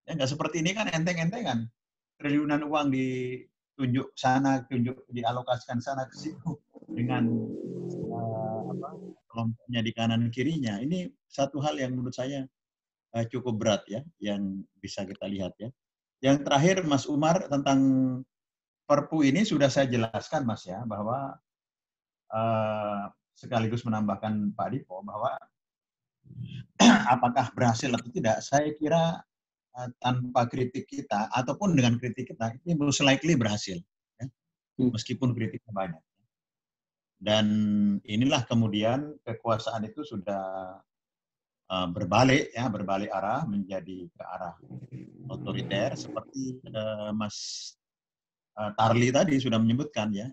Ya, nggak seperti ini kan enteng-entengan. Triliunan uang ditunjuk sana, dialokasikan sana ke situ dengan kelompoknya di kanan kirinya. Ini satu hal yang menurut saya cukup berat, ya, yang bisa kita lihat, ya. Yang terakhir, Mas Umar, tentang Perpu ini sudah saya jelaskan, Mas, ya, bahwa sekaligus menambahkan Pak Dipo bahwa apakah berhasil atau tidak, saya kira tanpa kritik kita ataupun dengan kritik kita ini most likely berhasil, ya, meskipun kritiknya banyak. Dan inilah kemudian kekuasaan itu sudah berbalik, ya, berbalik arah menjadi ke arah otoriter seperti Mas Tarli tadi sudah menyebutkan, ya.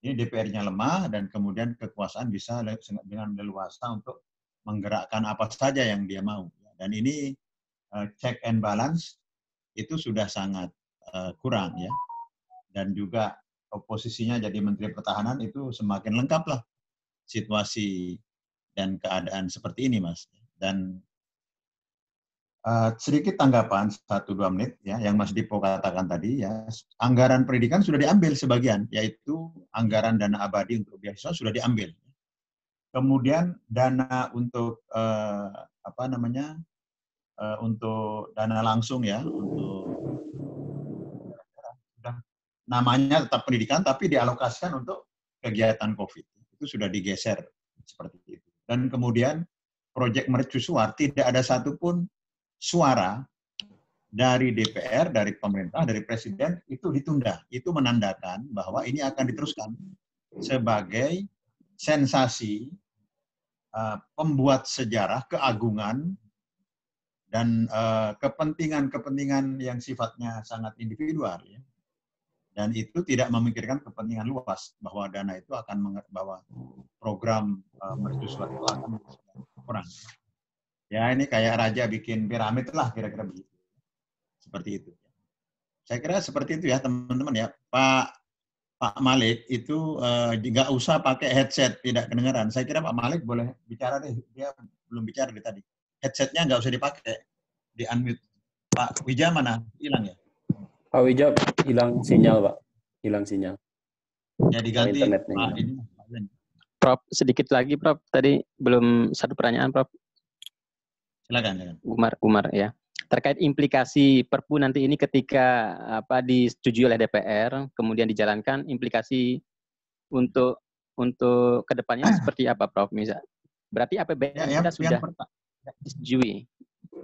Ini DPR-nya lemah dan kemudian kekuasaan bisa dengan leluasa untuk menggerakkan apa saja yang dia mau. Dan ini check and balance itu sudah sangat kurang, ya. Dan juga oposisinya jadi Menteri Pertahanan itu semakin lengkap lah situasi dan keadaan seperti ini, Mas. Dan sedikit tanggapan 1-2 menit, ya, yang Mas Dipo katakan tadi, ya, anggaran pendidikan sudah diambil sebagian, yaitu anggaran dana abadi untuk beasiswa sudah diambil. Kemudian dana untuk untuk dana langsung, ya, untuk namanya tetap pendidikan tapi dialokasikan untuk kegiatan COVID. Itu sudah digeser seperti itu. Dan kemudian proyek mercusuar tidak ada satupun suara dari DPR, dari pemerintah, dari presiden itu ditunda. Itu menandakan bahwa ini akan diteruskan sebagai sensasi pembuat sejarah, keagungan, dan kepentingan-kepentingan yang sifatnya sangat individual, ya. Dan itu tidak memikirkan kepentingan luas, bahwa dana itu akan bahwa program mercusuar itu akan kurang. Ya, ini kayak raja bikin piramid lah, kira-kira begitu. Seperti itu. Saya kira seperti itu, ya, teman-teman, ya. Pak Malik itu nggak usah pakai headset, tidak kedengaran. Saya kira Pak Malik boleh bicara deh. Dia belum bicara di tadi. Headsetnya nggak usah dipakai, di-unmute. Pak Wija mana? Hilang, ya? Pak Wija hilang sinyal, Pak. Hilang sinyal. Ya, diganti. Prof, sedikit lagi, Prof. Tadi belum satu pertanyaan, Prof. Silakan. Umar, ya. Terkait implikasi Perpu nanti ini ketika disetujui oleh DPR, kemudian dijalankan, implikasi untuk kedepannya seperti apa, Prof? Misal, berarti APBN kita sudah disetujui,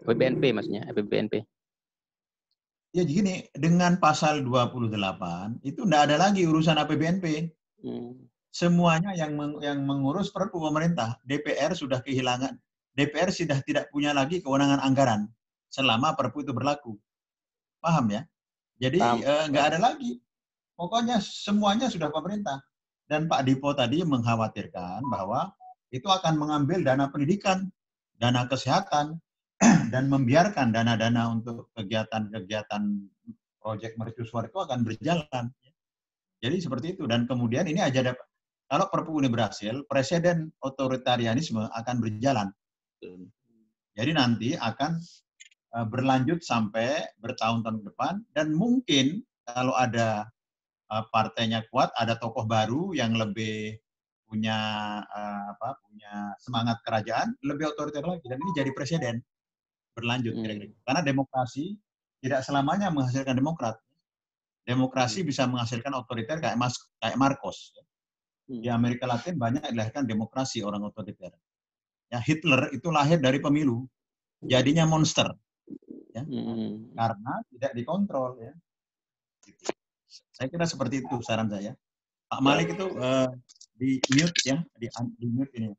APBNP maksudnya, APBNP. Ya, gini, dengan pasal 28 itu tidak ada lagi urusan APBNP. semuanya yang mengurus Perpu pemerintah. DPR sudah kehilangan, DPR sudah tidak punya lagi kewenangan anggaran selama Perpu itu berlaku. Paham ya? Jadi nggak ada lagi. Pokoknya semuanya sudah pemerintah. Dan Pak Dipo tadi mengkhawatirkan bahwa itu akan mengambil dana pendidikan, dana kesehatan, dan membiarkan dana-dana untuk kegiatan-kegiatan proyek mercusuar itu akan berjalan. Jadi seperti itu. Dan kemudian ini aja dapat, kalau Perpu ini berhasil, presiden otoritarianisme akan berjalan. Jadi nanti akan berlanjut sampai bertahun-tahun ke depan, dan mungkin kalau ada partainya kuat, ada tokoh baru yang lebih punya punya semangat kerajaan, lebih otoriter lagi, dan ini jadi presiden berlanjut kira-kira. Karena demokrasi tidak selamanya menghasilkan demokrat. Demokrasi bisa menghasilkan otoriter kayak Marcos. Di Amerika Latin banyak dilahirkan demokrasi orang otoriter. Ya, Hitler itu lahir dari pemilu, jadinya monster, ya, karena tidak dikontrol. Ya. Saya kira seperti itu saran saya. Pak Malik itu di mute ya, di mute ini.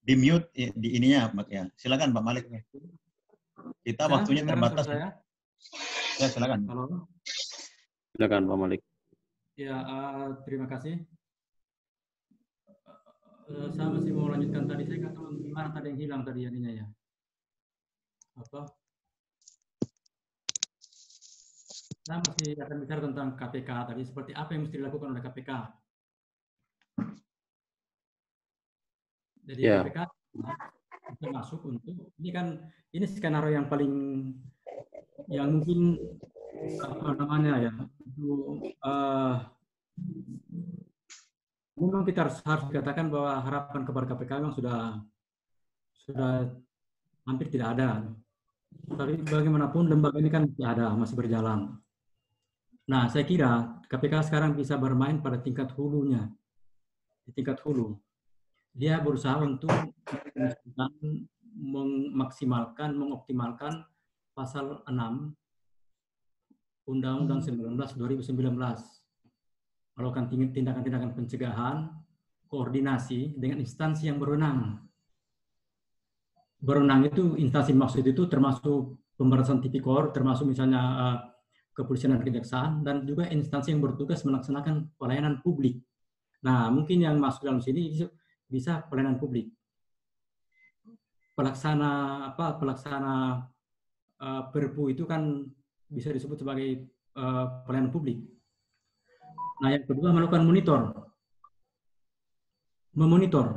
Di mute di ininya, ya. Silakan Pak Malik. Kita waktunya terbatas. Ya, silakan. Halo. Silakan Pak Malik. Ya, terima kasih. Saya masih mau lanjutkan tadi. Saya nggak tahu gimana tadi yang hilang tadi ininya ya. Apa? Saya masih akan bicara tentang KPK tadi. Seperti apa yang mesti dilakukan oleh KPK? Jadi KPK bisa masuk untuk ini skenario yang paling yang mungkin apa namanya ya, memang kita harus katakan bahwa harapan kepada KPK memang sudah hampir tidak ada. Tapi bagaimanapun lembaga ini kan masih berjalan. Nah, saya kira KPK sekarang bisa bermain pada tingkat hulunya, di tingkat hulu. Dia berusaha untuk mengoptimalkan pasal 6 Undang-Undang 19 2019. Melakukan tindakan-tindakan pencegahan, koordinasi dengan instansi yang berwenang. Berwenang itu, instansi maksud itu termasuk pemberantasan tipikor, termasuk misalnya kepolisian dan kejaksaan, dan juga instansi yang bertugas melaksanakan pelayanan publik. Nah, mungkin yang masuk dalam sini bisa pelayanan publik. Pelaksana Perpu itu kan bisa disebut sebagai pelayanan publik. Nah, yang kedua melakukan memonitor.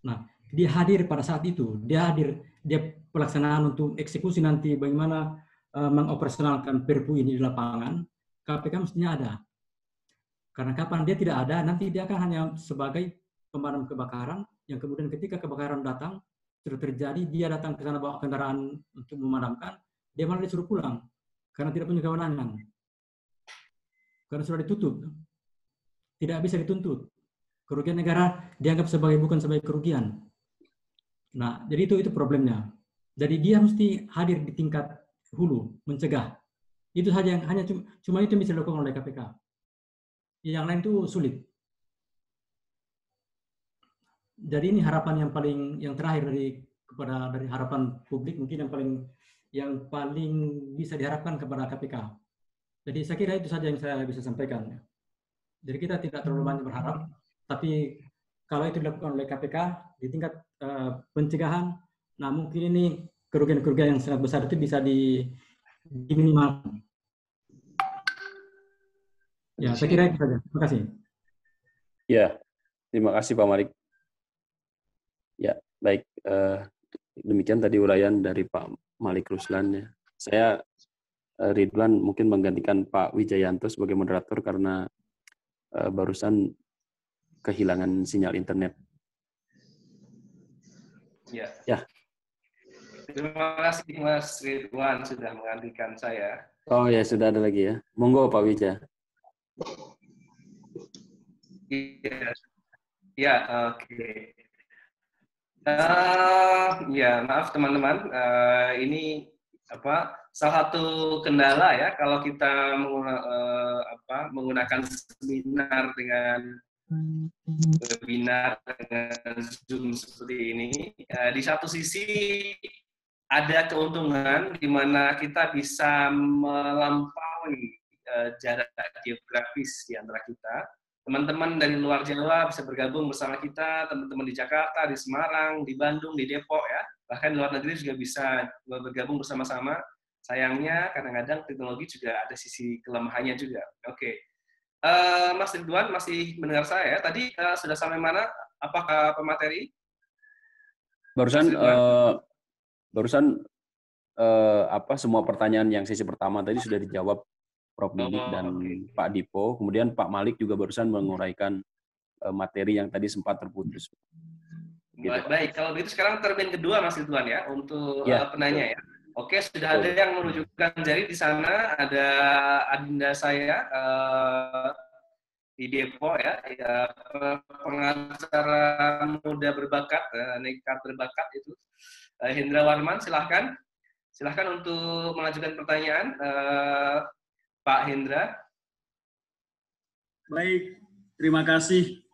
Nah, dia hadir pada saat itu, dia pelaksanaan untuk eksekusi nanti bagaimana mengoperasionalkan Perpu ini di lapangan, KPK mestinya ada. Karena kapan dia tidak ada, nanti dia akan hanya sebagai pemadam kebakaran, yang kemudian ketika kebakaran datang, sudah terjadi, dia datang ke sana bawa kendaraan untuk memadamkan, dia malah disuruh pulang, karena tidak punya kewenangan. Karena sudah ditutup. Tidak bisa dituntut. Kerugian negara dianggap bukan sebagai kerugian. Nah, jadi itu problemnya. Jadi dia mesti hadir di tingkat hulu, mencegah. Itu saja yang cuma itu yang bisa dilakukan oleh KPK. Yang lain itu sulit. Jadi ini harapan yang terakhir dari harapan publik, mungkin yang paling bisa diharapkan kepada KPK. Jadi saya kira itu saja yang saya bisa sampaikan. Jadi kita tidak terlalu banyak berharap, tapi kalau itu dilakukan oleh KPK di tingkat pencegahan, nah mungkin ini kerugian-kerugian yang sangat besar itu bisa diminimalkan. Ya, saya kira itu saja. Terima kasih. Ya, terima kasih Pak Malik. Ya, baik. Demikian tadi uraian dari Pak Malik Ruslan. Ya. Saya, Ridwan, mungkin menggantikan Pak Wijayanto sebagai moderator karena barusan kehilangan sinyal internet. Ya. Terima kasih Mas Ridwan sudah menggantikan saya. Oh ya, sudah ada lagi ya. Monggo Pak Wija. Ya, oke. Ya, maaf teman-teman. Ini salah satu kendala ya kalau kita menggunakan seminar dengan webinar dengan Zoom seperti ini. Di satu sisi ada keuntungan di mana kita bisa melampaui jarak geografis di antara kita. Teman-teman dari luar Jawa bisa bergabung bersama kita, teman-teman di Jakarta, di Semarang, di Bandung, di Depok ya. Bahkan di luar negeri juga bisa bergabung bersama-sama. Sayangnya kadang-kadang teknologi juga ada sisi kelemahannya juga. Oke. Mas Ridwan masih mendengar saya? Tadi sudah sampai mana? Apakah pemateri? Barusan semua pertanyaan yang sesi pertama tadi sudah dijawab Prof. Didik dan Pak Dipo. Kemudian Pak Malik juga barusan menguraikan materi yang tadi sempat terputus. Gitu, Baik, kalau begitu sekarang termin kedua Mas Ridwan ya untuk penanya ya. Oke, sudah ada yang menunjukkan jari di sana. Ada adinda saya di Depok ya, pengacara muda berbakat, nekat berbakat itu. Hendra Warman, silahkan untuk mengajukan pertanyaan, Pak Hendra. Baik, terima kasih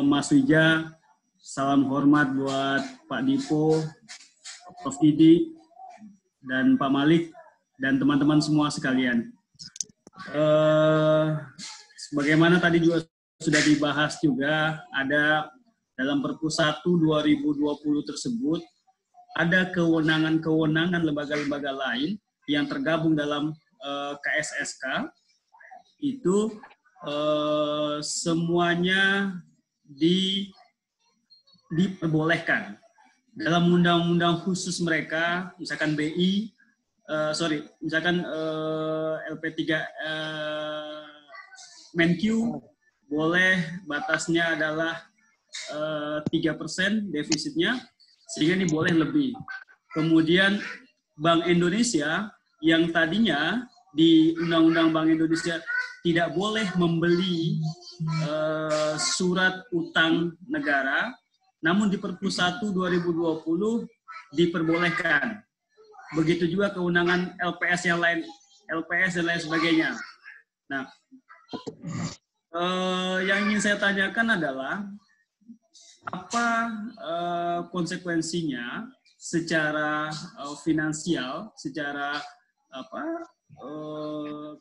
Mas Wija. Salam hormat buat Pak Dipo, Prof. Didik, dan Pak Malik, dan teman-teman semua sekalian. Sebagaimana tadi juga sudah dibahas juga, ada dalam Perpu 1 2020 tersebut, ada kewenangan-kewenangan lembaga-lembaga lain yang tergabung dalam KSSK, itu semuanya diperbolehkan. Dalam undang-undang khusus mereka, misalkan LP3 Menq boleh batasnya adalah 3% defisitnya, sehingga ini boleh lebih. Kemudian Bank Indonesia yang tadinya di Undang-Undang Bank Indonesia tidak boleh membeli surat utang negara, namun di Perpu 1 2020 diperbolehkan. Begitu juga kewenangan LPS yang lain, LPS dan lain sebagainya. Nah, yang ingin saya tanyakan adalah apa konsekuensinya secara finansial, secara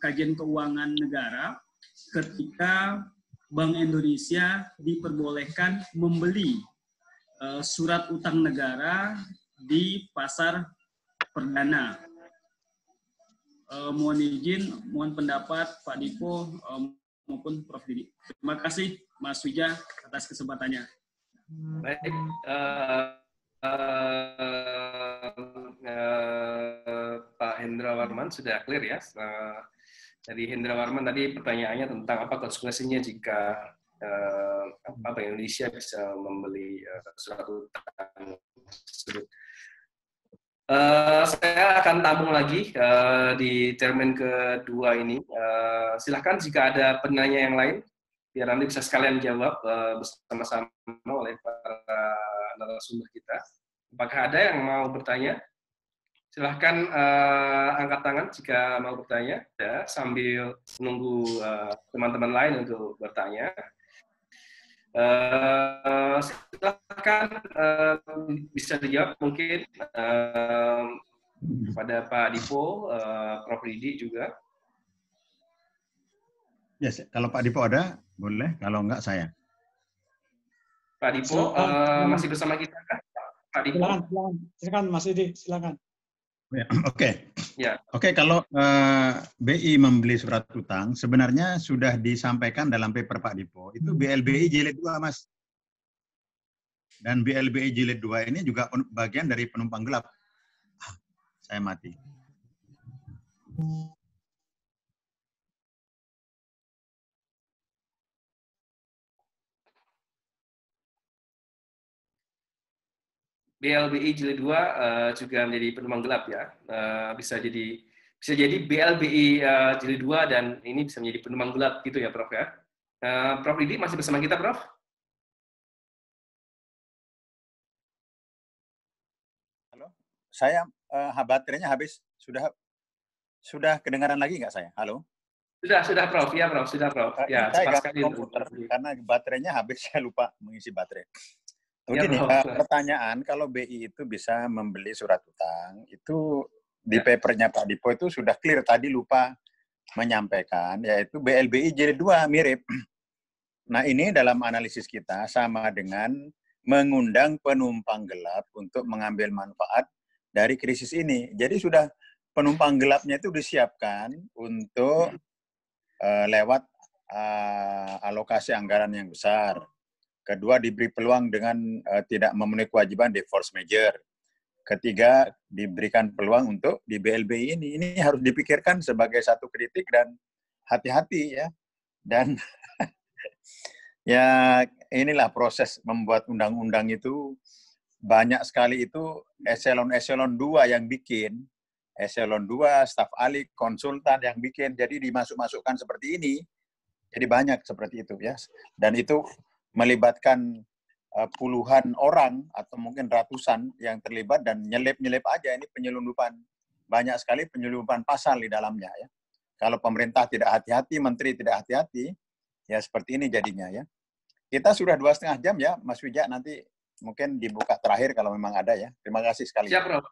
kajian keuangan negara ketika Bank Indonesia diperbolehkan membeli surat utang negara di pasar perdana. Mohon izin, mohon pendapat Pak Dipo maupun Prof. Didik. Terima kasih Mas Wija atas kesempatannya. Baik, Pak Hendra Warman sudah clear ya. Dari Hendra Warman tadi pertanyaannya tentang apa konsekuensinya jika Bank Indonesia bisa membeli surat utang tersebut. Saya akan tampung lagi di termin kedua ini. Silahkan jika ada penanya yang lain, biar nanti bisa sekalian jawab bersama-sama oleh para narasumber kita. Apakah ada yang mau bertanya? Silahkan angkat tangan jika mau bertanya, ya, sambil menunggu teman-teman lain untuk bertanya. Silahkan bisa dijawab mungkin kepada Pak Dipo, Prof. Didik juga. Yes, kalau Pak Dipo ada, boleh. Kalau enggak, saya. Pak Dipo masih bersama kita kan? Pak Dipo. Silakan Mas Didik, silakan. Oke. Ya. Oke, kalau BI membeli surat utang, sebenarnya sudah disampaikan dalam paper Pak Dipo. Itu BLBI jilid 2, Mas. Dan BLBI jilid 2 ini juga bagian dari penumpang gelap. Saya mati. BLBI jilid 2 juga menjadi penumpang gelap ya. Bisa jadi BLBI jilid 2 dan ini bisa menjadi penumpang gelap gitu ya, Prof ya. Prof Didik masih bersama kita, Prof? Halo. Saya baterainya habis. Sudah kedengaran lagi nggak saya? Halo? Sudah Prof. Ya Prof, sudah Prof. Ya, Saya pas ganti sekali. komputer karena baterainya habis, saya lupa mengisi baterai. Ya, Begini, Prof. pertanyaan kalau BI itu bisa membeli surat utang, itu di papernya Pak Dipo itu sudah clear, tadi lupa menyampaikan, yaitu BLBI jilid 2 mirip. Nah ini dalam analisis kita sama dengan mengundang penumpang gelap untuk mengambil manfaat dari krisis ini. Jadi sudah penumpang gelapnya itu disiapkan untuk lewat alokasi anggaran yang besar. Kedua, diberi peluang dengan tidak memenuhi kewajiban di force majeure. Ketiga, diberikan peluang untuk di BLBI ini. Ini harus dipikirkan sebagai satu kritik dan hati-hati ya. Dan ya inilah proses membuat undang-undang itu banyak sekali itu eselon-eselon 2 yang bikin. Eselon 2, staf ahli, konsultan yang bikin. Jadi dimasuk-masukkan seperti ini. Jadi banyak seperti itu ya. Dan itu melibatkan puluhan orang atau mungkin ratusan yang terlibat dan nyelip-nyelip aja. Ini penyelundupan. Banyak sekali penyelundupan pasal di dalamnya ya. Kalau pemerintah tidak hati-hati, menteri tidak hati-hati, ya seperti ini jadinya ya. Kita sudah 2,5 jam ya, Mas Wija, nanti mungkin dibuka terakhir kalau memang ada ya. Terima kasih sekali. Siap, Prof.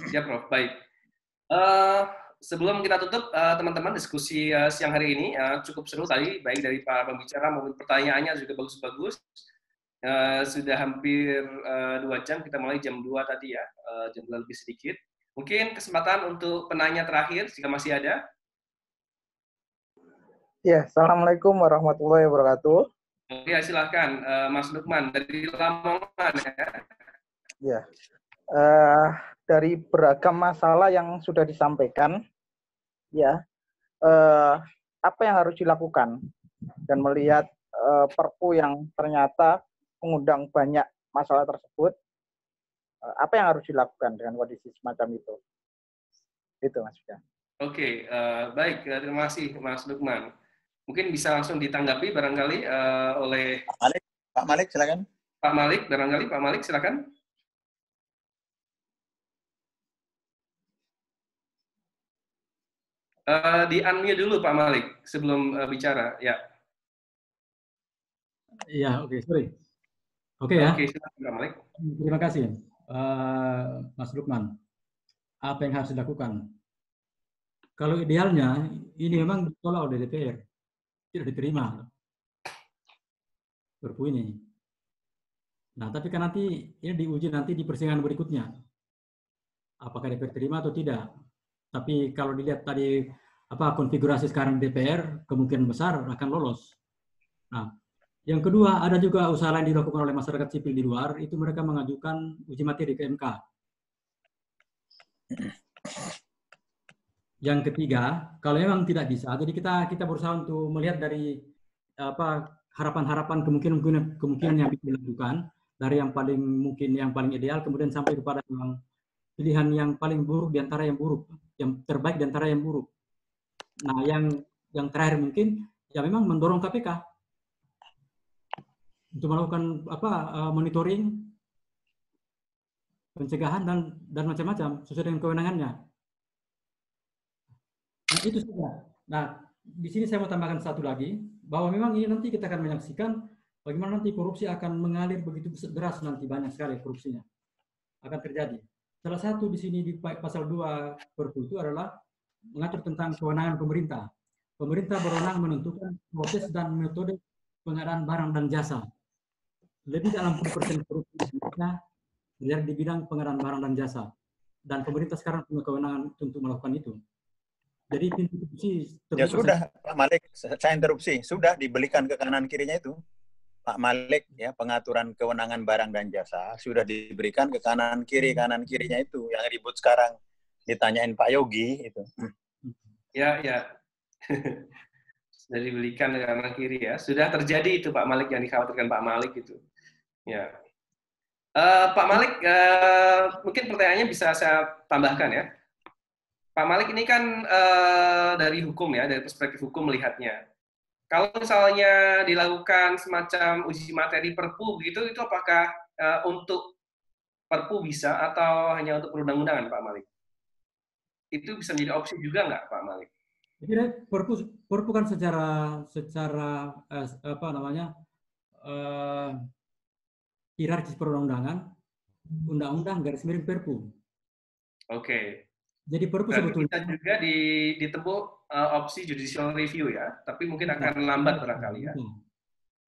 Siap, Prof. Baik. Sebelum kita tutup, teman-teman, diskusi siang hari ini cukup seru tadi, baik dari para pembicara maupun pertanyaannya juga bagus-bagus. Sudah hampir 2 jam, kita mulai jam 2 tadi ya, jam 2 lebih sedikit. Mungkin kesempatan untuk penanya terakhir, jika masih ada. Ya, Assalamualaikum warahmatullahi wabarakatuh. Ya, silahkan Mas Lukman dari Lamongan ya. Ya, dari beragam masalah yang sudah disampaikan, ya, apa yang harus dilakukan dan melihat Perpu yang ternyata mengundang banyak masalah tersebut, apa yang harus dilakukan dengan kondisi semacam itu? Itu, Mas Wija. Oke, baik, terima kasih Mas Lukman. Mungkin bisa langsung ditanggapi barangkali oleh Pak Malik, silakan. Pak Malik, barangkali Pak Malik, silakan. Di-unmute dulu Pak Malik sebelum bicara, ya. Iya, oke, sorry. Oke ya. Oke, silakan Pak Malik. Terima kasih, Mas Lukman. Apa yang harus dilakukan? Kalau idealnya, ini memang ditolak oleh DPR. Tidak diterima Perpu ini. Nah, tapi kan nanti ini diuji nanti di persidangan berikutnya. Apakah DPR terima atau tidak? Tapi kalau dilihat tadi konfigurasi sekarang DPR, kemungkinan besar akan lolos. Nah, yang kedua, ada juga usaha lain dilakukan oleh masyarakat sipil di luar, itu mereka mengajukan uji materi ke MK. Yang ketiga, kalau memang tidak bisa, jadi kita berusaha untuk melihat dari harapan-harapan kemungkinan yang bisa dilakukan dari yang paling mungkin yang paling ideal, kemudian sampai kepada pilihan yang paling buruk di antara yang buruk, yang terbaik di antara yang buruk. Nah, yang terakhir mungkin ya memang mendorong KPK untuk melakukan monitoring, pencegahan dan macam-macam sesuai dengan kewenangannya. Nah, itu saja. Nah, di sini saya mau tambahkan satu lagi, bahwa memang ini nanti kita akan menyaksikan bagaimana nanti korupsi akan mengalir begitu deras nanti, banyak sekali korupsinya akan terjadi. Salah satu di sini di pasal 2 Perpu itu adalah mengatur tentang kewenangan pemerintah. Pemerintah berwenang menentukan proses dan metode pengadaan barang dan jasa. Lebih dari 60% korupsi terjadi di bidang pengadaan barang dan jasa. Dan pemerintah sekarang punya kewenangan untuk melakukan itu. Jadi pintu korupsi ya sudah, Pak Malik, saya interupsi. Sudah dibelikan ke kanan kirinya itu. Pak Malik, ya, pengaturan kewenangan barang dan jasa sudah diberikan ke kanan kirinya itu. Yang ribut sekarang ditanyain Pak Yogi itu. Ya. Sudah dibelikan ke kanan kiri ya. Sudah terjadi itu Pak Malik yang dikhawatirkan Pak Malik itu. Ya. Pak Malik, mungkin pertanyaannya bisa saya tambahkan ya. Pak Malik ini kan dari hukum ya, dari perspektif hukum melihatnya. Kalau misalnya dilakukan semacam uji materi Perpu begitu, itu apakah untuk Perpu bisa atau hanya untuk perundang-undangan, Pak Malik? itu bisa menjadi opsi juga nggak, Pak Malik? Jadi Perpu kan secara apa namanya hierarkis perundang-undangan, undang-undang garis miring Perpu. Oke. Jadi Perpu berarti sebetulnya bisa juga ditempuh opsi judicial review ya, tapi mungkin akan lambat barangkali ya.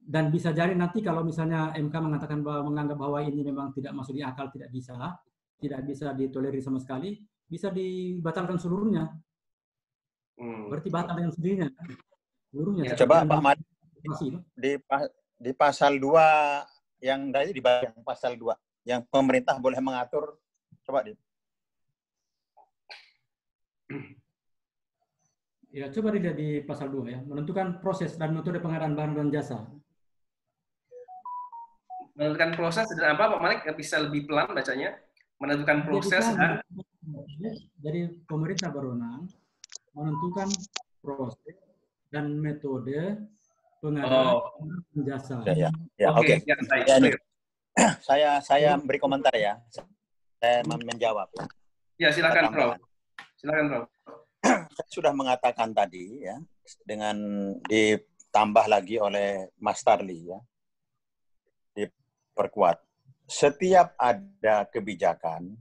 Dan bisa jadi nanti kalau misalnya MK mengatakan bahwa menganggap bahwa ini memang tidak masuk di akal, tidak bisa ditolerir sama sekali, bisa dibatalkan seluruhnya. Berarti batal dengan sendirinya. Seluruhnya. Ya, coba Pak Malik di pasal 2 yang tadi di pasal 2 yang pemerintah boleh mengatur, coba Ya, coba dilihat di pasal 2 ya, menentukan proses dan metode pengadaan barang dan jasa. Menentukan proses dan apa, Pak Malik bisa lebih pelan bacanya? Menentukan proses dan jadi pemerintah berwenang menentukan proses dan metode pengadaan barang dan jasa. Ya, oke. Saya beri komentar ya. Saya menjawab ya. Ya, silakan, Prof. Silakan, Prof. Saya sudah mengatakan tadi ya, dengan ditambah lagi oleh Mas Tarli ya, diperkuat. Setiap ada kebijakan,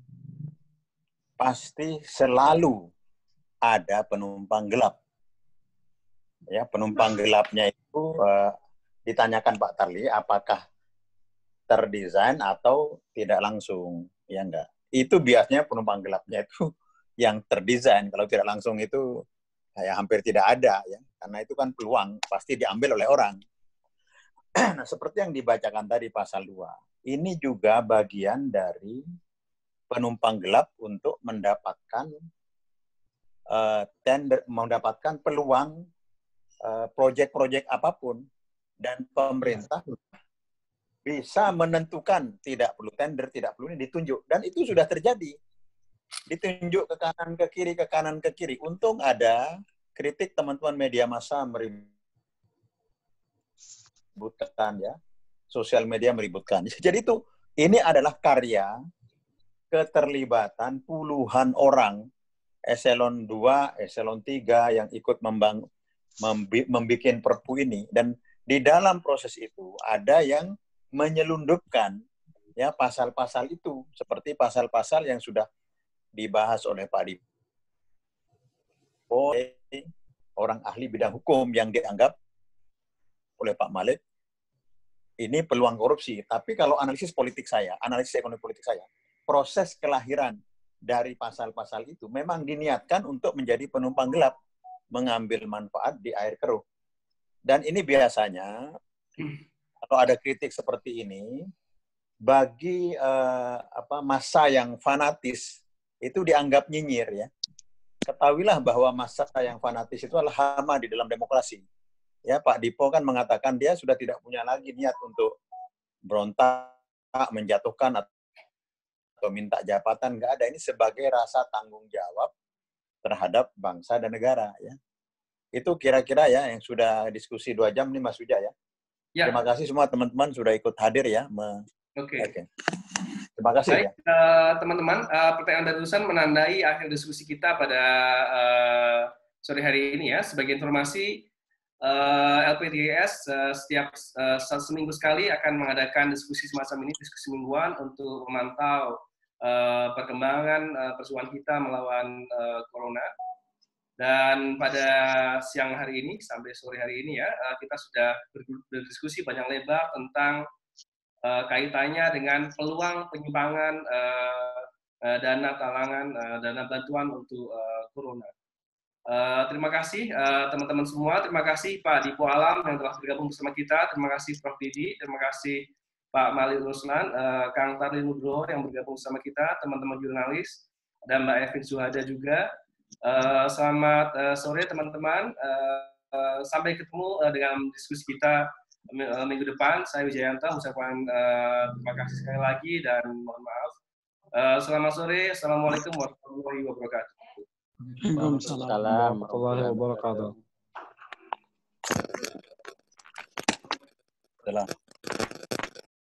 pasti selalu ada penumpang gelap. Ya, penumpang gelapnya itu ditanyakan Pak Tarli, apakah terdesain atau tidak langsung, ya enggak. Itu biasanya penumpang gelapnya itu yang terdesain, kalau tidak langsung itu ya hampir tidak ada ya, karena itu kan peluang pasti diambil oleh orang. Nah, seperti yang dibacakan tadi pasal 2, ini juga bagian dari penumpang gelap untuk mendapatkan mendapatkan peluang proyek-proyek apapun, dan pemerintah bisa menentukan tidak perlu tender, tidak perlu ini, ditunjuk, dan itu sudah terjadi. Ditunjuk ke kanan, ke kiri, ke kanan, ke kiri. Untung ada kritik teman-teman media massa meributkan ya. Sosial media meributkan. Jadi itu, ini adalah karya keterlibatan puluhan orang, eselon 2, eselon 3 yang ikut membuat perpu ini. Dan di dalam proses itu ada yang menyelundupkan ya pasal-pasal itu, seperti pasal-pasal yang sudah dibahas oleh Pak Dipo, orang ahli bidang hukum yang dianggap oleh Pak Malik ini peluang korupsi. Tapi kalau analisis politik saya, analisis ekonomi politik saya, proses kelahiran dari pasal-pasal itu memang diniatkan untuk menjadi penumpang gelap, mengambil manfaat di air keruh. Dan ini biasanya kalau ada kritik seperti ini, bagi massa yang fanatis itu dianggap nyinyir ya. Ketahuilah bahwa massa yang fanatis itu adalah hama di dalam demokrasi. Ya, Pak Dipo kan mengatakan dia sudah tidak punya lagi niat untuk berontak, menjatuhkan atau minta jabatan, nggak ada. Ini sebagai rasa tanggung jawab terhadap bangsa dan negara ya. Itu kira-kira ya yang sudah diskusi 2 jam nih Mas Wijaya. Ya. Terima kasih semua teman-teman sudah ikut hadir ya. Oke. Terima kasih. Baik, teman-teman, pertanyaan dari Rusan menandai akhir diskusi kita pada sore hari ini ya. Sebagai informasi, LPDS setiap seminggu sekali akan mengadakan diskusi semacam ini, diskusi mingguan untuk memantau perkembangan perjuangan kita melawan corona. Dan pada siang hari ini sampai sore hari ini ya, kita sudah berdiskusi banyak lebar tentang kaitannya dengan peluang penyimpangan dana talangan, dana bantuan untuk corona. Terima kasih teman-teman semua, terima kasih Pak Dipo Alam yang telah bergabung bersama kita, terima kasih Prof. Didi, terima kasih Pak Malik Ruslan, Kang Tarli Nugroho yang bergabung bersama kita, teman-teman jurnalis, dan Mbak Evin Suhada juga. Selamat sore teman-teman, sampai ketemu dengan diskusi kita minggu depan. Saya Wijayanto mengucapkan terima kasih sekali lagi dan mohon maaf. Selamat sore, Assalamualaikum warahmatullahi wabarakatuh. Waalaikumsalam warahmatullahi wabarakatuh.